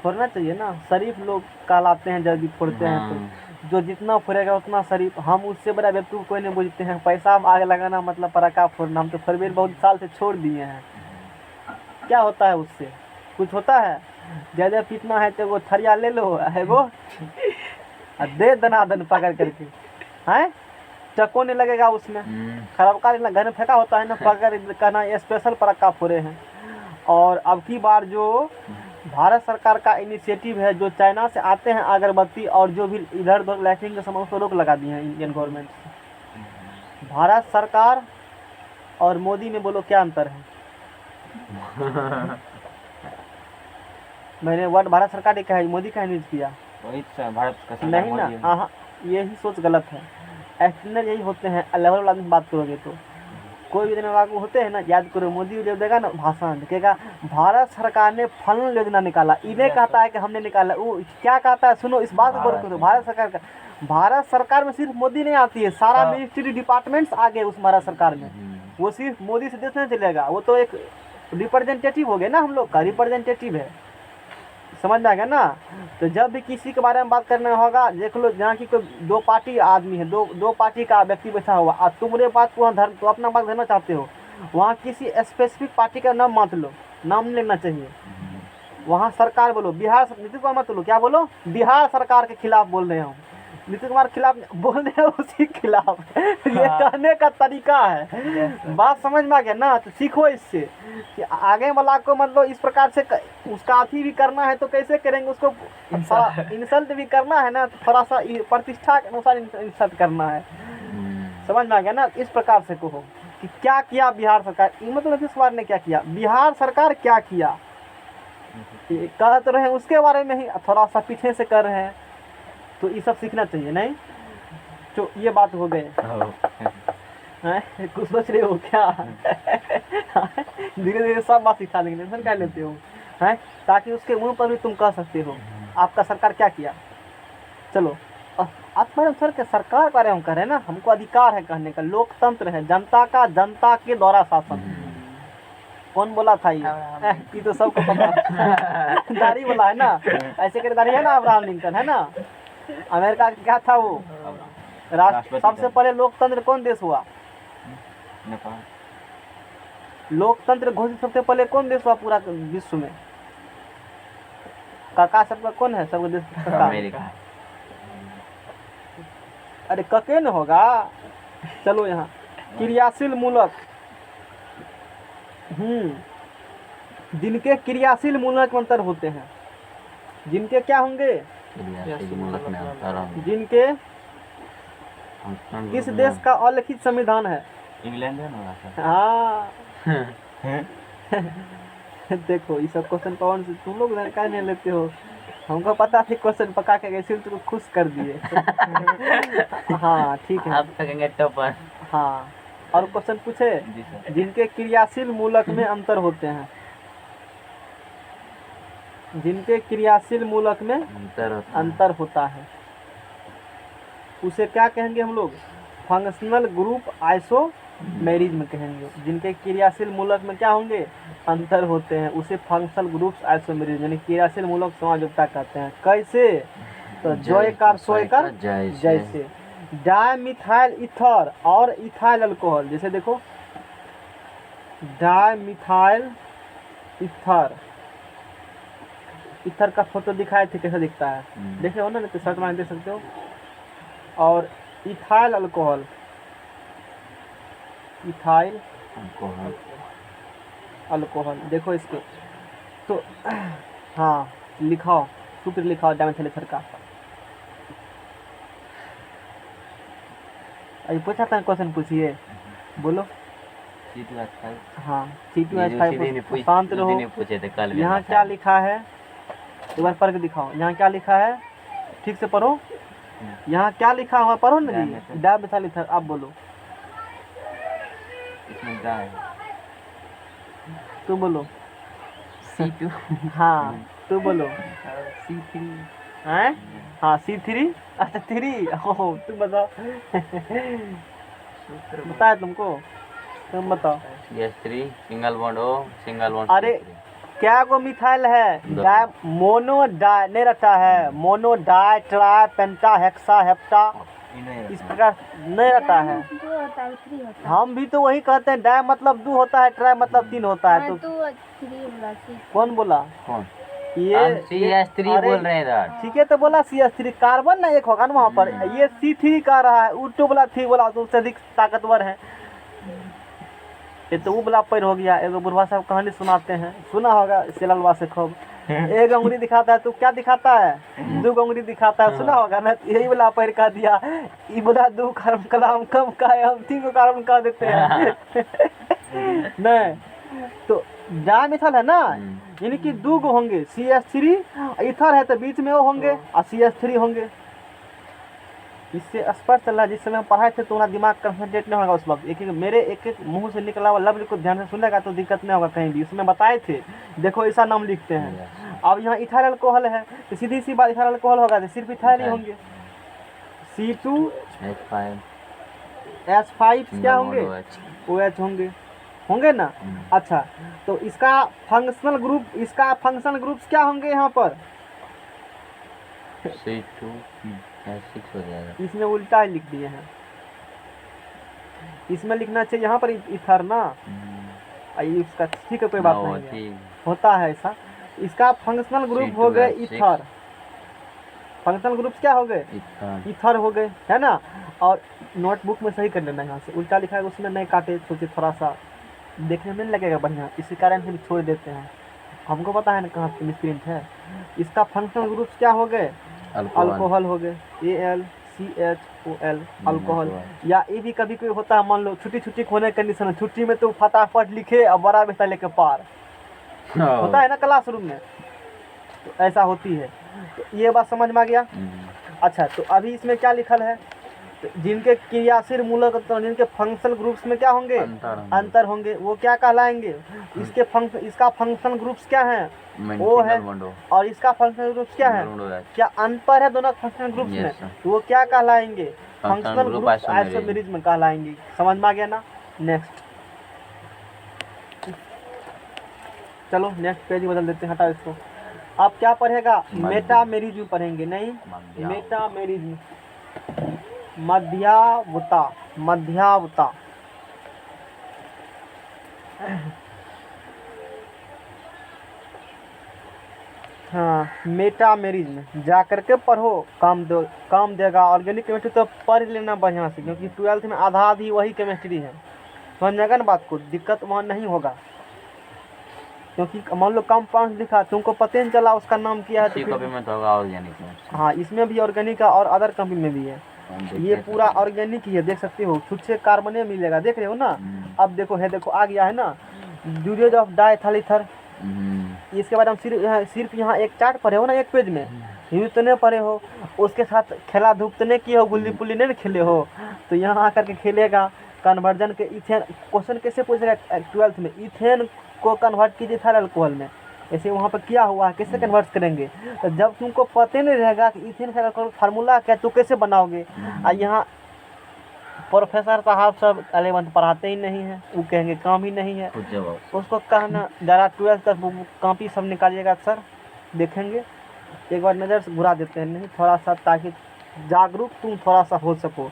फोड़ना चाहिए ना। शरीफ लोग कहलाते हैं जल्दी फोड़ते हैं, तो जो जितना फोड़ेगा उतना शरीफ। हम उससे बड़ा बेवकूफ़ कोई नहीं बुझते हैं। पैसा में आग लगाना मतलब पटाखा फोड़ना, हम तो फरवेल बहुत साल से छोड़ दिए हैं। क्या होता है उससे, कुछ होता है? ज़्यादा पीटना है तो वो थरिया ले लो है वो दे दनादन पकड़ करके, हैं चक्को नहीं लगेगा उसमें, खराब का घर में फेंका होता है ना, पकड़ कहना स्पेशल पटाखा फोड़े हैं। और अब की बार जो भारत सरकार का इनिशिएटिव है, जो चाइना से आते हैं अगरबत्ती और जो भी इधर उधर लाइटिंग के सामान उस पर रोक लगा दी है इंडियन गवर्नमेंट से। भारत सरकार और मोदी में बोलो क्या अंतर है? मैंने वर्ड भारत सरकार ने कहा, मोदी का यूज किया वही तो भारत का सरकार नहीं मोदी है। ना। हाँ, यही सोच गलत है। एक्सटर्नल यही होते हैं, लेवल वाला में बात करोगे तो कोई भी लागू होते हैं ना, याद करो मोदी जब देगा ना भाषण देखेगा भारत सरकार ने फलन योजना निकाला, इन्हें कहता है कि हमने निकाला। वो क्या कहता है सुनो, इस बात को गौर करो। भारत सरकार में सिर्फ मोदी नहीं आती है, सारा मिनिस्ट्री डिपार्टमेंट्स आ गए उस भारत सरकार में। वो सिर्फ मोदी से देश नहीं चलेगा, वो तो एक रिप्रेजेंटेटिव हो गया ना, हम लोग का रिप्रेजेंटेटिव है, समझ में आ गया ना। तो जब भी किसी के बारे में बात करना होगा, देख लो जहाँ की कोई 2 पार्टी आदमी है, दो पार्टी का व्यक्ति बैठा हुआ, और तुम्हारे बात को वहाँ तो अपना बात करना चाहते हो, वहाँ किसी स्पेसिफिक पार्टी का नाम मत लो, नाम लेना चाहिए। वहाँ सरकार बोलो, बिहार नीतीश कुमार मत लो, क्या बोलो, बिहार सरकार के खिलाफ बोल रहे हो, नीतीश कुमार खिलाफ बोल रहे हो, उसी खिलाफ। ये कहने का तरीका है। बात समझ में आ गया ना, तो सीखो इससे कि आगे वाला को मतलब इस प्रकार से उसका अथी भी करना है तो कैसे करेंगे, उसको इंसल्ट भी करना है ना, तो थोड़ा सा प्रतिष्ठा के अनुसार इंसल्ट करना है। समझ में आ गया ना। इस प्रकार से कहो कि क्या किया बिहार सरकार, मतलब नीतीश कुमार ने क्या किया, बिहार सरकार क्या किया, कह तो रहे उसके बारे में ही थोड़ा सा पीछे से कर रहे हैं। तो ये सब सीखना चाहिए नहीं। तो ये बात हो गए, कुछ सोच रहे हो क्या? धीरे धीरे सब बात सिखा देंगे, टेंशन क्या लेते हो, हैं, ताकि उसके मुंह पर भी तुम कह सकते हो आपका सरकार क्या किया। चलो आप मैडम सर के सरकार के बारे में कह रहे हैं ना, हमको अधिकार है कहने का, लोकतंत्र है, जनता का जनता के द्वारा शासन। कौन बोला था ये तो सबको पता। दाढ़ी बोला है ना, ऐसे कर दाढ़ी है ना, अब्राहम लिंकन है ना, अमेरिका का क्या था वो राष्ट्र। सबसे पहले लोकतंत्र कौन देश हुआ, नेपाल। लोकतंत्र घोषित सबसे पहले कौन देश हुआ पूरा विश्व में? काका सबका कौन है, सबका देश अमेरिका। अरे कके न होगा। चलो यहाँ क्रियाशील मूलक, जिनके क्रियाशील मूलक में अंतर होते हैं, जिनके क्या होंगे, जिनके किस देश का अलिखित संविधान है? इंग्लैंड है ना सर। हाँ। देखो ये सब क्वेश्चन कौन से तुम लोग जानकारी नहीं लेते हो, हमको पता थी क्वेश्चन पका के गए, तुमको खुश कर दिए। हाँ ठीक है, आप कहेंगे टॉपर। हाँ और क्वेश्चन पूछे, जिनके क्रियाशील मूलक में अंतर होते हैं, जिनके क्रियाशील मूलक में अंतर होता है, उसे क्या कहेंगे हम लोग? फंक्शनल ग्रुप मेरिज्म कहेंगे। जिनके क्रियाशील मूलक में क्या होंगे, अंतर होते हैं, उसे फंक्शनल ग्रुप्स आइसोमेरिज्म यानी क्रियाशील मूलक समायोजकता कहते हैं। कैसे, तो जयकार सोयकार जैसे डायमिथाइल ईथर और इथाइल अल्कोहल, जैसे देखो डायमिथाइल ईथर, ईथर का फोटो दिखाए थे कैसा दिखता है, देखे हो ना, तो शर्ट में देख सकते हो। और इथाइल अल्कोहल, इथाइल अल्कोहल देखो इसके तो हाँ लिखाओ, सूत्र लिखाओ डायमिथाइल ईथर का। अभी पूछा था क्वेश्चन, पूछिए बोलो। हाँ C2H5 शांत रहो। पूछे थे कल भी। यहाँ क्या लिखा है, एक बार पढ़ के दिखाओ, यहाँ क्या लिखा है, ठीक से पढ़ो। यहाँ क्या लिखा हुआ पढ़ो ना जी, डायमिथाइल ईथर। आप बोलो, इसमें क्या है? तू बोलो। C2 हाँ तू बोलो। C3 हैं, हाँ C3, अच्छा 3, ओह तुम बताओ। बताया तुमको, तुम बताओ। CH3 single bond O single bond अरे क्या गो मिथाइल है, डाय मोनो डाय नहीं रखा है, मोनो डाय ट्राई पेंटा हेक्सा हेप्टा इस प्रकार नहीं रखा है। 2 होता है 3 होता है। हम भी तो वही कहते हैं, डाय मतलब 2 होता है, ट्राई मतलब 3 होता है। तो 2 और 3 बोला ठीक। कौन बोला, कौन? ये CH3 अरे, बोल रहे हैं इधर। ठीक है तो बोला CH3, कार्बन ना एक होगा ना वहाँ पर, ये C3 कह रहा है, उल्टो बोला 3 बोला तो उससे अधिक ताकतवर है। ये तो वो बोला पैर हो गया। एगो बुढ़वा साहब कहानी सुनाते हैं, सुना होगा सिललवा से खूब। एक उंगली दिखाता है तो क्या दिखाता है, 2 उंगली दिखाता है, सुना होगा ना। यही बोला पैर कह दिया, ये बोला 2 कार्बन कलाम कम का है, हम 3 कार्बन कह देते हैं। नहीं तो डायमिथाइल है ना, यानी कि 2 होंगे, CH3 ईथर है तो बीच में वो होंगे और CH3 होंगे। इससे स्पष्ट चल रहा है, जिस समय हम पढ़ाए थे तो उनका दिमाग कंसंट्रेट नहीं होगा उस वक्त। एक एक मुंह से निकला हुआ लफ्ज को ध्यान से सुनेगा तो दिक्कत नहीं होगा कहीं भी। उसमें बताए थे, देखो ऐसा नाम लिखते हैं। अब यहाँ इथाइल अल्कोहल है तो सीधी सी बात इथाइल अल्कोहल होगा तो सिर्फ इथाइल ही होंगे। C2H5 क्या होंगे, OH होंगे, होंगे ना। अच्छा तो इसका फंक्शनल ग्रुप्स क्या होंगे यहाँ पर, C2H6 हो जाएगा। इसमें उल्टा ही लिख दिए हैं, इसमें लिखना चाहिए यहाँ पर इथर ना। इसका ठीक है, कोई बात नहीं है, होता है ऐसा। इसका फंक्शनल ग्रुप हो गए इथर, फंक्शनल ग्रुप्स क्या हो गए, इथर हो गए, है ना। और नोटबुक में सही कर लेना, यहाँ से उल्टा लिखा है उसमें नहीं काटे, सोचे थोड़ा सा देखने में नहीं लगेगा बढ़िया, इसी कारण हम छोड़ देते हैं। हमको पता है ना कहाँ पे मिसप्रिंट है। इसका फंक्शनल ग्रुप्स क्या हो गए, अल्कोहल हो गए, AlCHOL अल्कोहल। या ये भी कभी कोई होता है, मान लो छुट्टी होने कंडीशन में, छुट्टी में तो फटाफट लिखे और बड़ा बिस्तर लेके पार होता है ना क्लासरूम में, तो ऐसा होती है। तो ये बात समझ में आ गया। अच्छा तो अभी इसमें क्या लिखल है, तो जिनके क्रियाशील मूलक, तो जिनके फंक्शनल ग्रुप्स में क्या होंगे, अंतर होंगे, वो क्या कहलाएंगे, इसका फंक्शनल ग्रुप्स क्या है, वो है, और इसका फंक्शनल ग्रुप्स क्या है, क्या अंतर है दोनों फंक्शनल ग्रुप्स में, तो वो क्या कहलाएंगे, फंक्शनल ग्रुप आइसोमेरिज्म कहलाएंगे। समझ में आ गया ना। नेक्स्ट चलो नेक्स्ट पेज बदल देते हैं, हटाओ इसको। अब क्या पढ़ेगा, मेटामेरिज्म पढ़ेंगे, नहीं मेटामेरिज्म, मध्यावता, मध्यावता। हाँ मेटामेरिज्म जा करके पढ़ो, काम देगा। ऑर्गेनिक केमिस्ट्री तो पढ़ लेना बढ़िया से, क्योंकि 12th में आधा आधी वही केमिस्ट्री है। समझेगा ना बात को, दिक्कत वहाँ नहीं होगा। क्योंकि मान लो कंपाउंड लिखा, तुमको पता नहीं चला उसका नाम क्या है, तो कॉपी में तो होगा ऑर्गेनिक में। हाँ इसमें भी ऑर्गेनिक है और अदर कंपनी में भी है। ये पूरा ऑर्गेनिक ही है, देख सकते हो, छुच्छे कार्बन मिलेगा, देख रहे हो ना। अब देखो है, देखो आ गया है ना, यूजेज ऑफ डायथिल ईथर। इसके बाद हम सिर्फ यहाँ एक चार्ट पढ़े हो ना, एक पेज में यूज तो नहीं पढ़े हो, उसके साथ खेला धूप तो नहीं किए हो, गुल्ली पुल्ली नहीं खेले हो, तो यहाँ आकर के खेलेगा। कन्वर्जन के इथेन क्वेश्चन कैसे पूछेगा 12th में, इथेन को कन्वर्ट कीजिए इथाइल अल्कोहल में, ऐसे वहाँ पर क्या हुआ है, कैसे कन्वर्ट करेंगे। तो जब तुमको पता नहीं रहेगा कि इथेन का फार्मूला क्या, तो कैसे बनाओगे। और यहाँ प्रोफेसर साहब सब 11th पढ़ाते ही नहीं है, वो कहेंगे काम ही नहीं है। खुद जवाब उसको कहना जरा 12th का कॉपी सब निकालिएगा सर, देखेंगे एक बार नज़र से घुरा देते हैं, नहीं थोड़ा सा ताकि जागरूक तुम थोड़ा सा हो सको।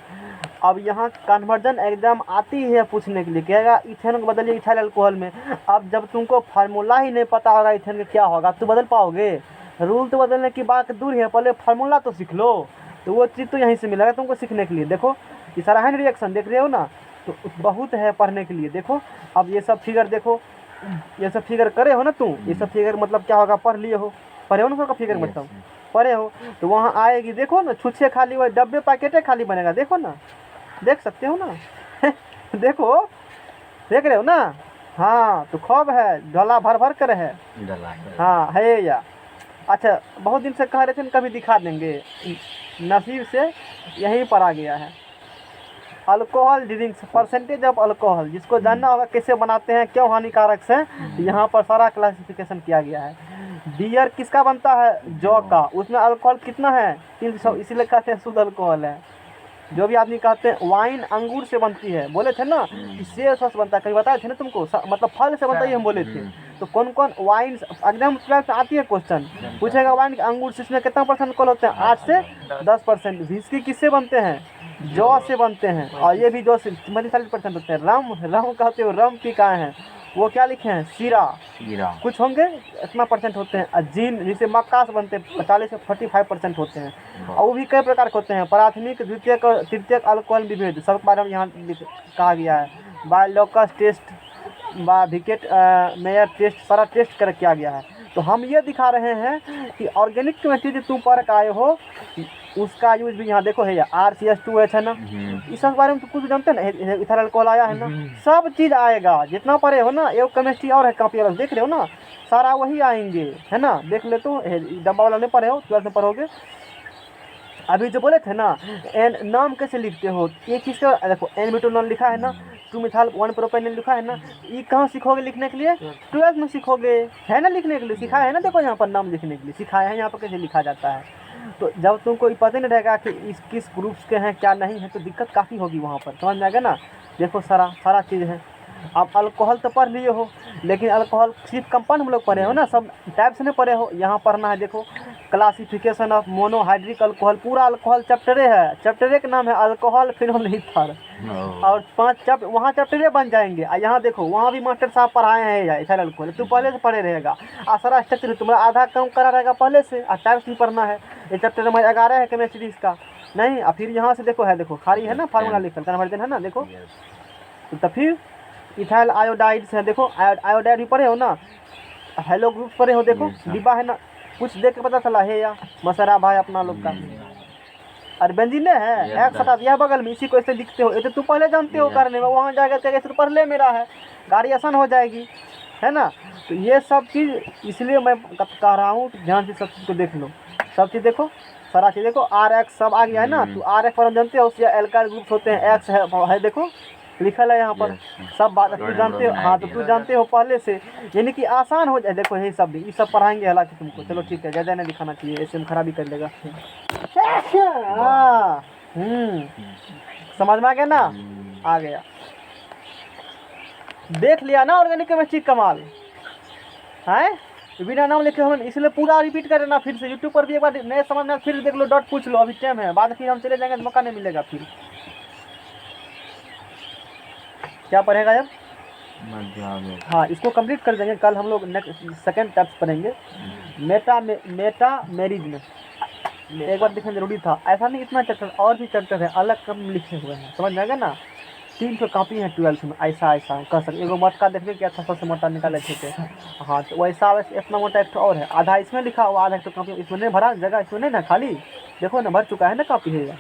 अब यहाँ कन्वर्जन एग्जाम आती है पूछने के लिए, कहेगा इथेन को बदलिए इथाइल अल्कोहल में। अब जब तुमको फार्मूला ही नहीं पता होगा इथेन का क्या होगा, तो बदल पाओगे? रूल तो बदलने की बात दूर है, पहले फार्मूला तो सीख लो। तो वो चीज़ तो यहीं से मिलेगा तुमको सीखने के लिए। देखो ये सारा है रिएक्शन, देख रहे हो ना, तो बहुत है पढ़ने के लिए। देखो अब ये सब फिगर देखो, ये सब फिगर करे हो ना तुम, ये सब फिगर मतलब क्या होगा, पढ़ लिए हो, पढ़े हो ना सबका फिगर मतलब पढ़े हो, तो वहाँ आएगी। देखो ना छुच्छे खाली हुए डब्बे पैकेटे खाली बनेगा, देखो ना, देख सकते हो ना देखो देख रहे हो ना। हाँ तो खूब है, ढोला भर भर कर है। डला है। हाँ है या अच्छा, बहुत दिन से कह रहे थे कभी दिखा देंगे, नसीब से यहीं पर आ गया है। Alcohol drinks, percentage of alcohol, जिसको जानना होगा कैसे बनाते हैं, क्यों हानिकारक से, यहाँ पर सारा क्लासिफिकेशन किया गया है। बियर किसका बनता है, जौ का, उसमें अल्कोहल कितना है 300, इसीलिए कहते हैं शुद्ध अल्कोहल है। जो भी आदमी कहते हैं वाइन अंगूर से बनती है, बोले थे ना कि सेब से बनता है, कहीं बताए थे ना तुमको, मतलब फल से बनता है हम बोले थे। तो कौन कौन वाइन एकदम आती है क्वेश्चन, पूछेगा वाइन अंगूर से इसमें कितना परसेंट अल्कोहल होते हैं, 8 से 10%। विस्की किससे बनते हैं, जौ से बनते हैं, और ये भी जौ से 40% होते हैं। रम कहते हो, रम पी का है वो क्या लिखे हैं, शीरा कुछ होंगे इतना परसेंट होते हैं। जिन जिसे मक्का से बनते हैं 40 से 45% होते हैं। और वो भी कई प्रकार के होते हैं, प्राथमिक द्वितीयक और तृतीयक अल्कोहल विभेद सब के बारे में यहाँ कहा गया है। बायोलोकस टेस्ट, विकेट मेयर टेस्ट, सारा टेस्ट कर किया गया है। तो हम ये दिखा रहे हैं कि ऑर्गेनिक केमिस्ट्री जो तुम पढ़ के आए हो उसका यूज भी यहाँ देखो है, RCH2H है ना, इस सब बारे में तो कुछ जानते हैं ना, इथाइल अल्कोहल आया है ना, सब चीज़ आएगा जितना पढ़े हो ना। एक केमिस्ट्री और है कॉपी वाला, देख रहे हो ना, सारा वही आएंगे है ना, देख ले तो डब्बा वाला नहीं पढ़े हो, 12th में पढ़ोगे। अभी जो बोले थे ना एन नाम कैसे लिखते हो, ये किसका, देखो एन-ब्यूटेनॉल लिखा है ना, 2-मिथाइल 1-प्रोपेनॉल लिखा है ना, ये कहाँ सीखोगे लिखने के लिए, 12th में सीखोगे, है ना, लिखने के लिए सिखाया है ना। देखो यहाँ पर नाम लिखने के लिए सिखाया है, यहाँ पर कैसे लिखा जाता है। तो जब तुमको ये पता नहीं रहेगा कि इस किस ग्रुप्स के हैं क्या नहीं है, तो दिक्कत काफ़ी होगी वहाँ पर, समझ में आएगा ना। देखो सारा चीज़ है। अब अल्कोहल तो पढ़ लिए हो, लेकिन अल्कोहल सिर्फ कंपाउंड हम लोग पढ़े हो ना, सब टाइप से नहीं पढ़े हो। यहाँ पढ़ना है, देखो क्लासिफिकेशन ऑफ मोनोहाइड्रिक अल्कोहल, पूरा अल्कोहल चैप्टरे है, चैप्टरे का नाम है अल्कोहल फिनोल ईथर, और 5 चैप्टर वहाँ चैप्टरे बन जाएंगे। और यहाँ देखो वहाँ भी मास्टर साहब पढ़ाए हैं इथाइल अल्कोहल, तू पहले से पढ़े रहेगा, और सारा स्ट्रक्चर तुम्हारा आधा कम करा रहेगा पहले से, और टाइप्स भी पढ़ना है। ये चैप्टर में 11 है केमिस्ट्री इसका नहीं। और फिर यहाँ से देखो है, देखो खाली है ना, फार्मूला लिखल कन्वर्जन है ना, देखो तो फिर इथाइल आयोडाइड्स है, देखो आयोडाइड भी पढ़े हो ना, हेलो ग्रुप पढ़े हो, देखो डिब्बा है ना, कुछ देख के पता चला है या मसरा भाई अपना लोग का। और बेंजीन है एक सटा दिया बगल में, इसी को ऐसे लिखते हो, ये तो तू पहले जानते हो करने में, वहाँ जाकर के ऐसे पढ़ ले, मेरा है गाड़ी आसान हो जाएगी है ना। तो ये सब चीज़ इसलिए मैं कह रहा हूँ ध्यान से सब चीज़ को देख लो, सब चीज़ देखो, सारा चीज़ देखो। RX सब आ गया है ना, तो RX पर हम जानते हो उससे एल्काइल ग्रुप्स होते हैं, X है देखो लिखल है यहाँ पर, सब बात तू जानते हो। हाँ तो तू जानते हो पहले से, यानी कि आसान हो जाए। देखो यही सब ये सब पढ़ाएंगे हालांकि तुमको, चलो ठीक है, ज़्यादा नहीं दिखाना चाहिए, ऐसे में खराबी कर लेगा। हाँ समझ में आ गया ना, आ गया, देख लिया ना ऑर्गेनिक केमिस्ट्री कमाल है। बिना नाम लिखे हम इसलिए पूरा रिपीट कर देना, फिर से यूट्यूब पर भी एक बार नए समझ में फिर देख लो, डॉट पूछ लो, अभी टाइम है, बाद फिर हम चले जाएंगे तो मौका नहीं मिलेगा फिर। क्या पढ़ेगा यार, हाँ इसको कंप्लीट कर देंगे, कल हम लोग नेक्स्ट सेकेंड टाइप्स पढ़ेंगे। मेटामेरिज्म एक बार देखना जरूरी था, ऐसा नहीं इतना चैप्टर और भी चैप्टर है अलग कम लिखे हुए हैं, समझ में आएगा ना। 300 कॉपी है 12th में, ऐसा कह सकते। एगो मोटा देखने क्या था, सबसे मोटा निकाले थे। हाँ तो वैसा इतना मोटा एक और है, आधा इसमें लिखा हुआ, आधा तो कॉपी इसमें नहीं भरा, जगह इसमें नहीं ना खाली, देखो ना भर चुका है ना कॉपी है।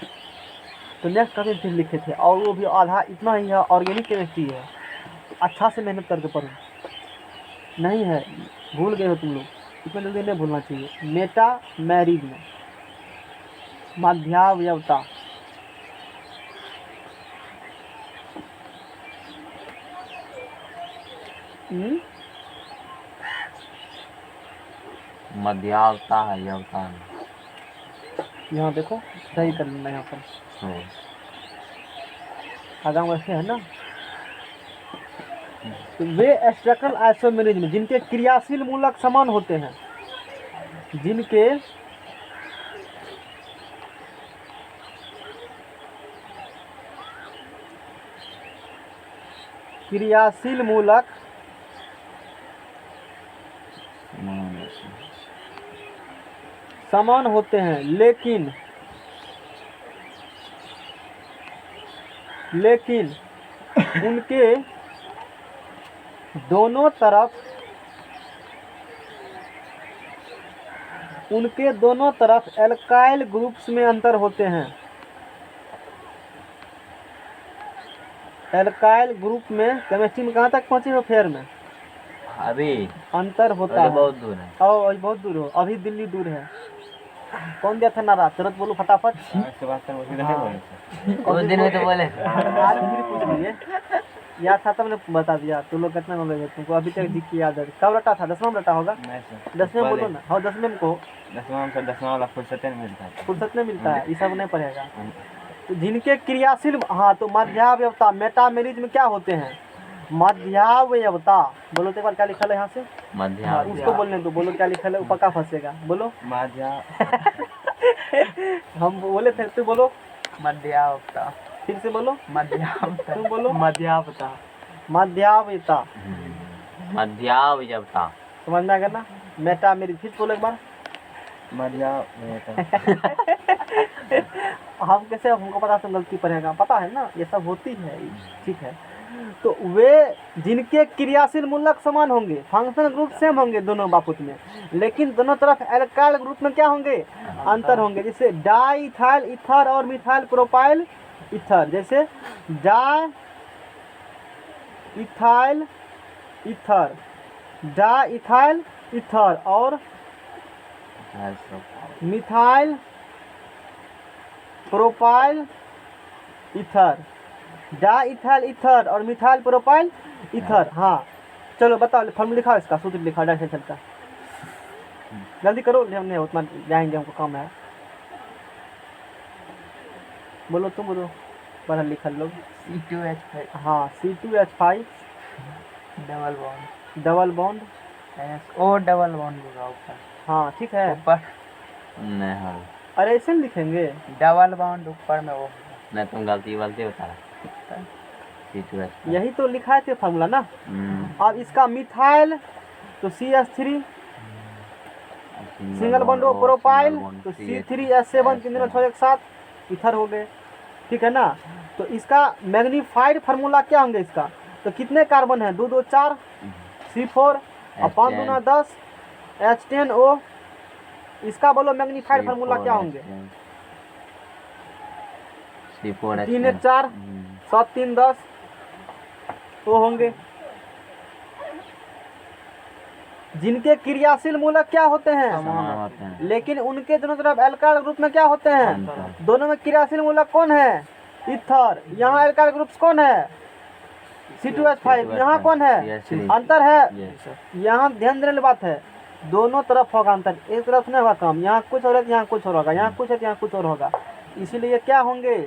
तो नेक्स्ट कॉपी फिर लिखे थे, और वो भी आधा इतना ही है, ऑर्गेनिक केमिस्ट्री है। तो अच्छा से मेहनत करके पढ़ो, नहीं है भूल गए हो तुम लोग, इतना जल्दी नहीं भूलना चाहिए। मेटामेरिज्म, मध्यावयवता, मध्यावता है यवता है। यहाँ देखो सही कर लेना यहाँ पर। आगाम वैसे है ना। तो वे स्ट्रक्चरल आइसोमेरिज्म जिनके क्रियाशील मूलक समान होते हैं, जिनके क्रियाशील मूलक समान होते हैं, लेकिन उनके दोनों तरफ एल्काइल ग्रुप्स में अंतर होते हैं। एल्काइल ग्रुप में केमिस्ट्री में कहाँ तक पहुँचे हो फेयर में? अभी अंतर होता अभी है। बहुत दूर है। और बहुत दूर हो, अभी दिल्ली दूर है। कौन दिया था नारा? तुरंत बोलो फटाफट। इसके बाद सर उसी दिन नहीं बोले सर। उस दिन में तो बोले आज फिर पूछ लीजिए, याद था तब ने बता दिया। तुम लोग कितना नॉलेज है तुमको अभी तक? जी की याद है। कब रटा था? 10वां में रटा होगा। नहीं सर। 10वें बोलो ना। हाँ 10वें में कहो। 10वां में सर 10वां वाला फुर्सत नहीं मिलता है। फुर्सत नहीं मिलता है, ये सब नहीं पढ़ेगा। तो जिनके क्रियाशील, हाँ तो मध्यावयवता मेटामेरिज्म क्या होते हैं? मध्यावयवता बोलो तो एक बार क्या लिखा है यहाँ से? मध्य हाँ, उसको बोलने दो, बोलो क्या लिखा है, वो पक्का फंसेगा। बोलो माध्या हम बोले थे, तू बोलो। मध्यावता। फिर से बोलो। मध्यावता। तुम बोलो। मध्यावता। मध्यावयवता मध्यावयवता समझ में आ गया ना? मेटामेरिज्म फिर बोलो एक बार। माध्या हम कैसे, हमको पता तो गलती पड़ेगा, पता है ना, ये सब होती है। ठीक है, तो वे जिनके क्रियाशील मूलक समान होंगे, फंक्शनल ग्रुप सेम होंगे दोनों बापुत में, लेकिन दोनों तरफ एल्काइल ग्रुप में क्या होंगे? अंतर होंगे। जैसे डाई इथाइल ईथर और मिथाइल प्रोपाइल ईथर। जैसे di ethyl ether, di ethyl ether और methyl propyl ether. Di ethyl ether और मिथाइल प्रोपाइल ईथर। हाँ चलो बताओ, फॉर्मूला लिखा इसका, सूत्र लिखा डाई चलता। जल्दी करो, हमने उतना जाएंगे, हमको काम है। बोलो तुम बोलो, पढ़ा लिखा लोग। C2H5 हाँ C2H5 double bond O double bond होगा ऊपर। हाँ ठीक है। ऊपर नहीं हाँ अरे ऐसे नहीं लिखेंगे। डबल बॉन्ड ऊपर में वो। नहीं तुम गलती बता रहा। यही तो लिखा थे फार्मूला ना। अब इसका मिथाइल तो CH3 single bond O propyl तो C3H7 तीन दिनों 6 एक साथ इथर हो गए। ठीक है ना। तो इसका मैग्नीफाइड फार्मूला क्या होंगे इसका? तो कितने कार्बन है? 2 2 4 C4 और 5 2 10 H10O। इसका बोलो मैग्नीफाइड फार्मूला क्या होंगे? 3 1 4 7 3 10 तो होंगे। जिनके क्रियाशील मूलक क्या होते हैं? लेकिन उनके दोनों तरफ एल्काइल ग्रुप में क्या होते हैं? दोनों में क्रियाशील मूलक कौन है? ईथर। यहाँ एल्काइल ग्रुप्स कौन है? C2H5। यहाँ कौन है? अंतर है। यहाँ ध्यान देने वाली बात है, दोनों तरफ होगा अंतर, एक तरफ नहीं होगा काम। यहाँ कुछ और है, यहाँ कुछ और होगा, यहाँ कुछ है, यहाँ कुछ और होगा। इसीलिए क्या होंगे?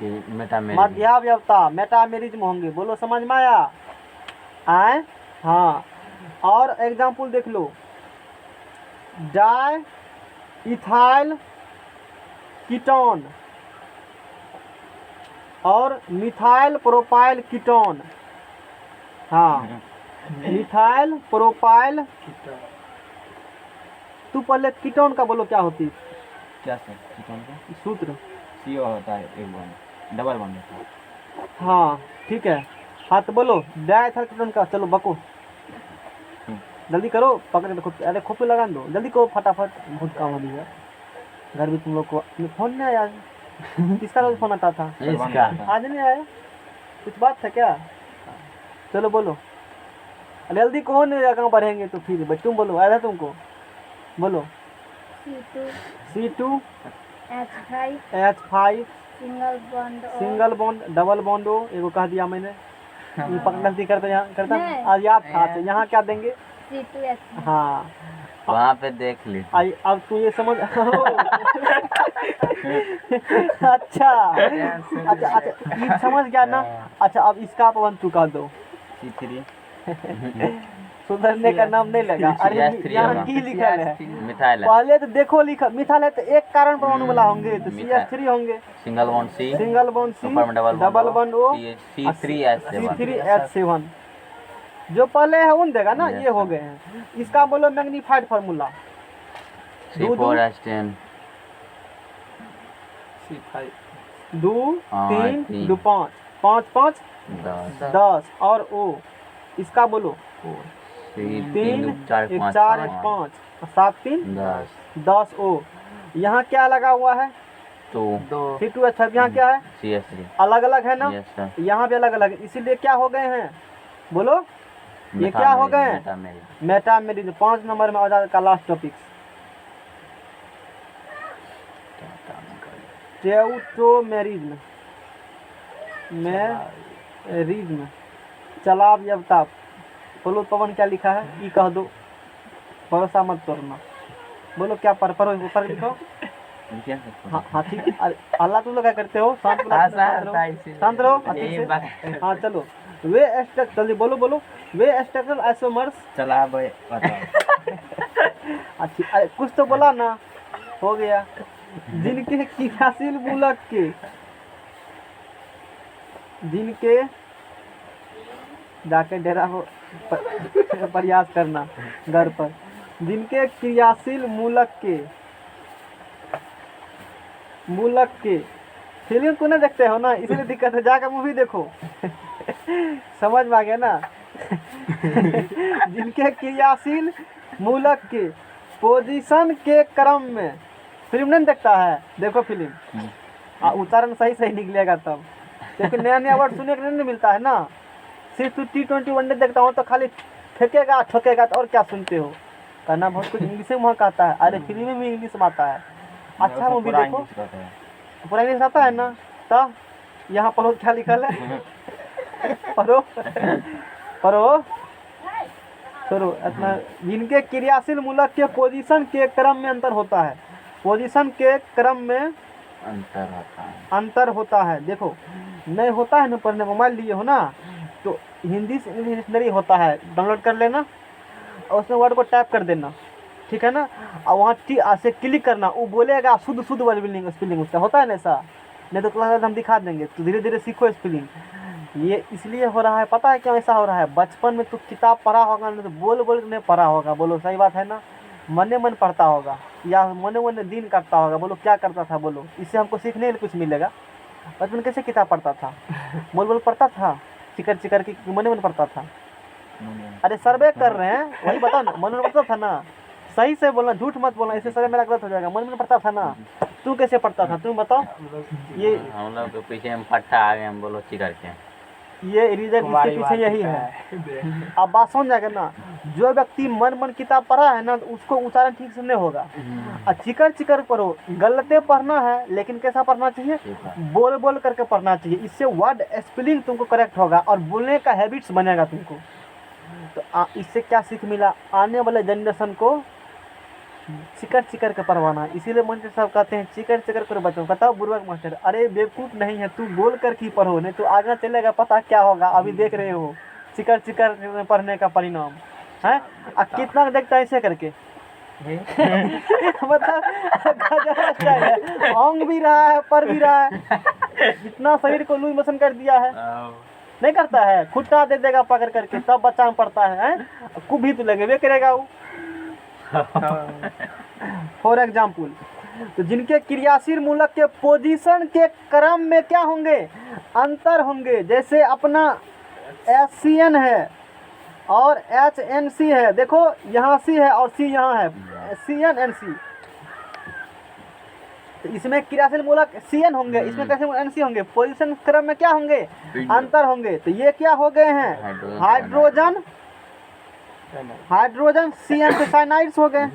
मध्यावयवता मेटामेरिज्म होंगे। बोलो समझ में आया? आए हाँ। और एग्जाम्पल देख लो, डाई इथाइल कीटोन और मिथाइल प्रोपाइल कीटोन। हाँ मिथाइल प्रोपाइल। तू पहले कीटोन का बोलो क्या होती? क्या सर? कीटोन का सूत्र CO होता है एक बॉन्ड, डबल बॉन्ड होता है। हाँ ठीक है। हाँ तो बोलो डाइथाइल कीटोन का। चलो बको, जल्दी करो, पकड़े रखो। अरे खोपी लगा दो, जल्दी करो फटाफट, बहुत काम अभी है। घर भी तुम लोग को फोन नहीं आया? किसका रोज फोन आता था? इसका आज नहीं आया, कुछ बात था क्या? चलो बोलो, जल्दी कहो, नहीं आगे बढ़ेंगे तो फिर बच। तुम बोलो, आया था तुमको? बोलो। C2 H5 single bond double bond हो। एगो कह दिया मैंने, ये गलती करते यहाँ करता आज याद था। तो यहाँ क्या देंगे? C2H5। हाँ वहाँ पे देख ली। अब तू ये समझ अच्छा अच्छा अच्छा, ये समझ गया ना। अच्छा अब इसका आप 1 2 का दो। C3 सुधरने का नाम नहीं लगा। अरे CH3 यहाँ होगा। की लिखल है, मिथाइल है, पहले तो देखो लिखा मिथाइल है तो एक कारण परमाणु वाला होंगे तो मिथाइल। CH3 होंगे, single bond C, single bond C, ऊपर में double bond O, C3H7। C3H7 जो पहले है उन देगा ना। Yes, ये हो sir. गए हैं। इसका बोलो मैग्नीफाइड फार्मूला। C4H10 2 हाँ, 3 तीन। 2 5 5 5 10 10 और O इसका बोलो C3 3 4 1 5 4 1 5 7 3 10 10 O। यहाँ क्या लगा हुआ है 2 C2 अच्छा यहाँ क्या है CH3। अलग अलग है ना। Yes sir. यहाँ भी अलग अलग है, इसीलिए क्या हो गए हैं बोलो ये क्या हो गए हैं मेटामेरिज्म। 5 नंबर में आ जाएगा का लास्ट टॉपिक टेउटोमेरिज्म। मेरिज्म चलाब जबताप। बोलो पवन क्या लिखा है ई कह दो, भरोसा मत करना। बोलो क्या पढ़ो ऊपर लिखो। हाँ हाँ ठीक है। अल्लाह तुम लोग क्या करते हो शांत रहो अच्छे से। हाँ चलो वे स्ट्रक्चर जल्दी बोलो बोलो वे स्ट्रक्चरल आइसोमर्स। चला भाई बताओ। अच्छी अरे कुछ तो बोला ना हो गया। जिनके क्रियाशील मूलक के जिनके जाके डेरा हो प्रयास करना घर पर। जिनके क्रियाशील मूलक के फिल्म को नहीं देखते हो ना इसलिए दिक्कत है, जाकर मूवी देखो। समझ में आ गया ना। जिनके क्रियाशील मूलक के पोजीशन के क्रम में फिल्म नहीं देखता है देखो फिल्म उच्चारण सही सही निकलेगा तब, क्योंकि नया नया वर्ड सुनने को नहीं मिलता है ना। सिर्फ तू T20 वनडे देखता हूँ तो खाली फेंकेगा ठोकेगा तो और क्या सुनते हो। कहना बहुत कुछ इंग्लिश में वहाँ कहता है, अरे फिल्म में भी इंग्लिश में आता है। अच्छा मूवी देखो पूरा इंग्लिश आता है ना। तब यहाँ पढ़ो क्या लिखल है पढ़ो पढ़ो छोड़ो इतना। जिनके क्रियाशील मूलक के पोजीशन के क्रम में अंतर होता है, पोजीशन के क्रम में अंतर होता है। देखो नहीं होता है ना पढ़ने मोबाइल लिए हो ना तो हिंदी से इंग्लिश डिक्शनरी होता है, डाउनलोड कर लेना और उसमें वर्ड को टाइप कर देना, ठीक है ना। और वहाँ टी से क्लिक करना, वो बोलेगा शुद्ध शुद्ध वर्ड स्पेलिंग उसका होता है ना ऐसा। नहीं तो क्लास हम दिखा देंगे तो धीरे धीरे सीखो स्पेलिंग। ये इसलिए हो रहा है, पता है क्यों ऐसा हो रहा है। बचपन में तो किताब पढ़ा होगा नहीं तो बोल बोल नहीं पढ़ा होगा। बोलो सही बात है ना। मने मन पढ़ता होगा या मने मन दिन करता होगा। बोलो क्या करता था बोलो, इससे हमको सीखने के कुछ मिलेगा। बचपन कैसे किताब पढ़ता था, बोल बोल पढ़ता था, चिकर चिकर की मने मन पढ़ता था। अरे सर्वे कर रहे हैं वही बताओ ना, मन में पढ़ता था ना। सही से बोलना, झूठ मत बोलना, इससे सर्वे मेरा गलत हो जाएगा। मन में पढ़ता था ना। तू कैसे पढ़ता था तुम बताओ। ये हम लोग के पीछे हम पट्टा आ गए, हम बोलो चिकर के। ये रीजन इसके पीछे यही है। अब बात समझ जाएगा ना। जो व्यक्ति मन किताब पढ़ा है ना उसको उच्चारण ठीक से नहीं होगा। और चिकर चिकर पढ़ो, गलते पढ़ना है लेकिन कैसा पढ़ना चाहिए, बोल बोल करके पढ़ना चाहिए। इससे वर्ड स्पेलिंग तुमको करेक्ट होगा और बोलने का हैबिट्स बनेगा तुमको। तो इससे क्या सीख मिला, आने वाले जनरेशन को चिकर चिकर के पढ़वाना। इसीलिए मास्टर साहब कहते हैं चिकर चिकर कर बच्चों। बताओ बुर्बक मास्टर, अरे बेवकूफ़ नहीं है, तू बोल कर की पढ़ो, नहीं तो आगे चलेगा पता क्या होगा। अभी देख रहे हो चिकर चिकर पढ़ने का परिणाम है। कितना देखता है ऐसे करके मतलब अंग भी रहा है पर भी रहा है, इतना शरीर को लूज मोशन कर दिया है। नहीं करता है, खुट्टा दे देगा पकड़ करके तब बच्चा में पढ़ता है। कुभी तो लगेबे करेगा वो। फॉर एग्जाम्पल तो जिनके क्रियाशील मूलक के पोजीशन के क्रम में क्या होंगे, अंतर होंगे। जैसे अपना HCN है और HNC है। देखो यहाँ C है और C यहाँ है, CNNC। तो इसमें क्रियाशील मूलक CN होंगे, इसमें क्रियाशील मूलक NC होंगे। पोजीशन क्रम में क्या होंगे, अंतर होंगे। तो ये क्या हो गए हैं, हाइड्रोजन CN साइनाइड्स हो गए।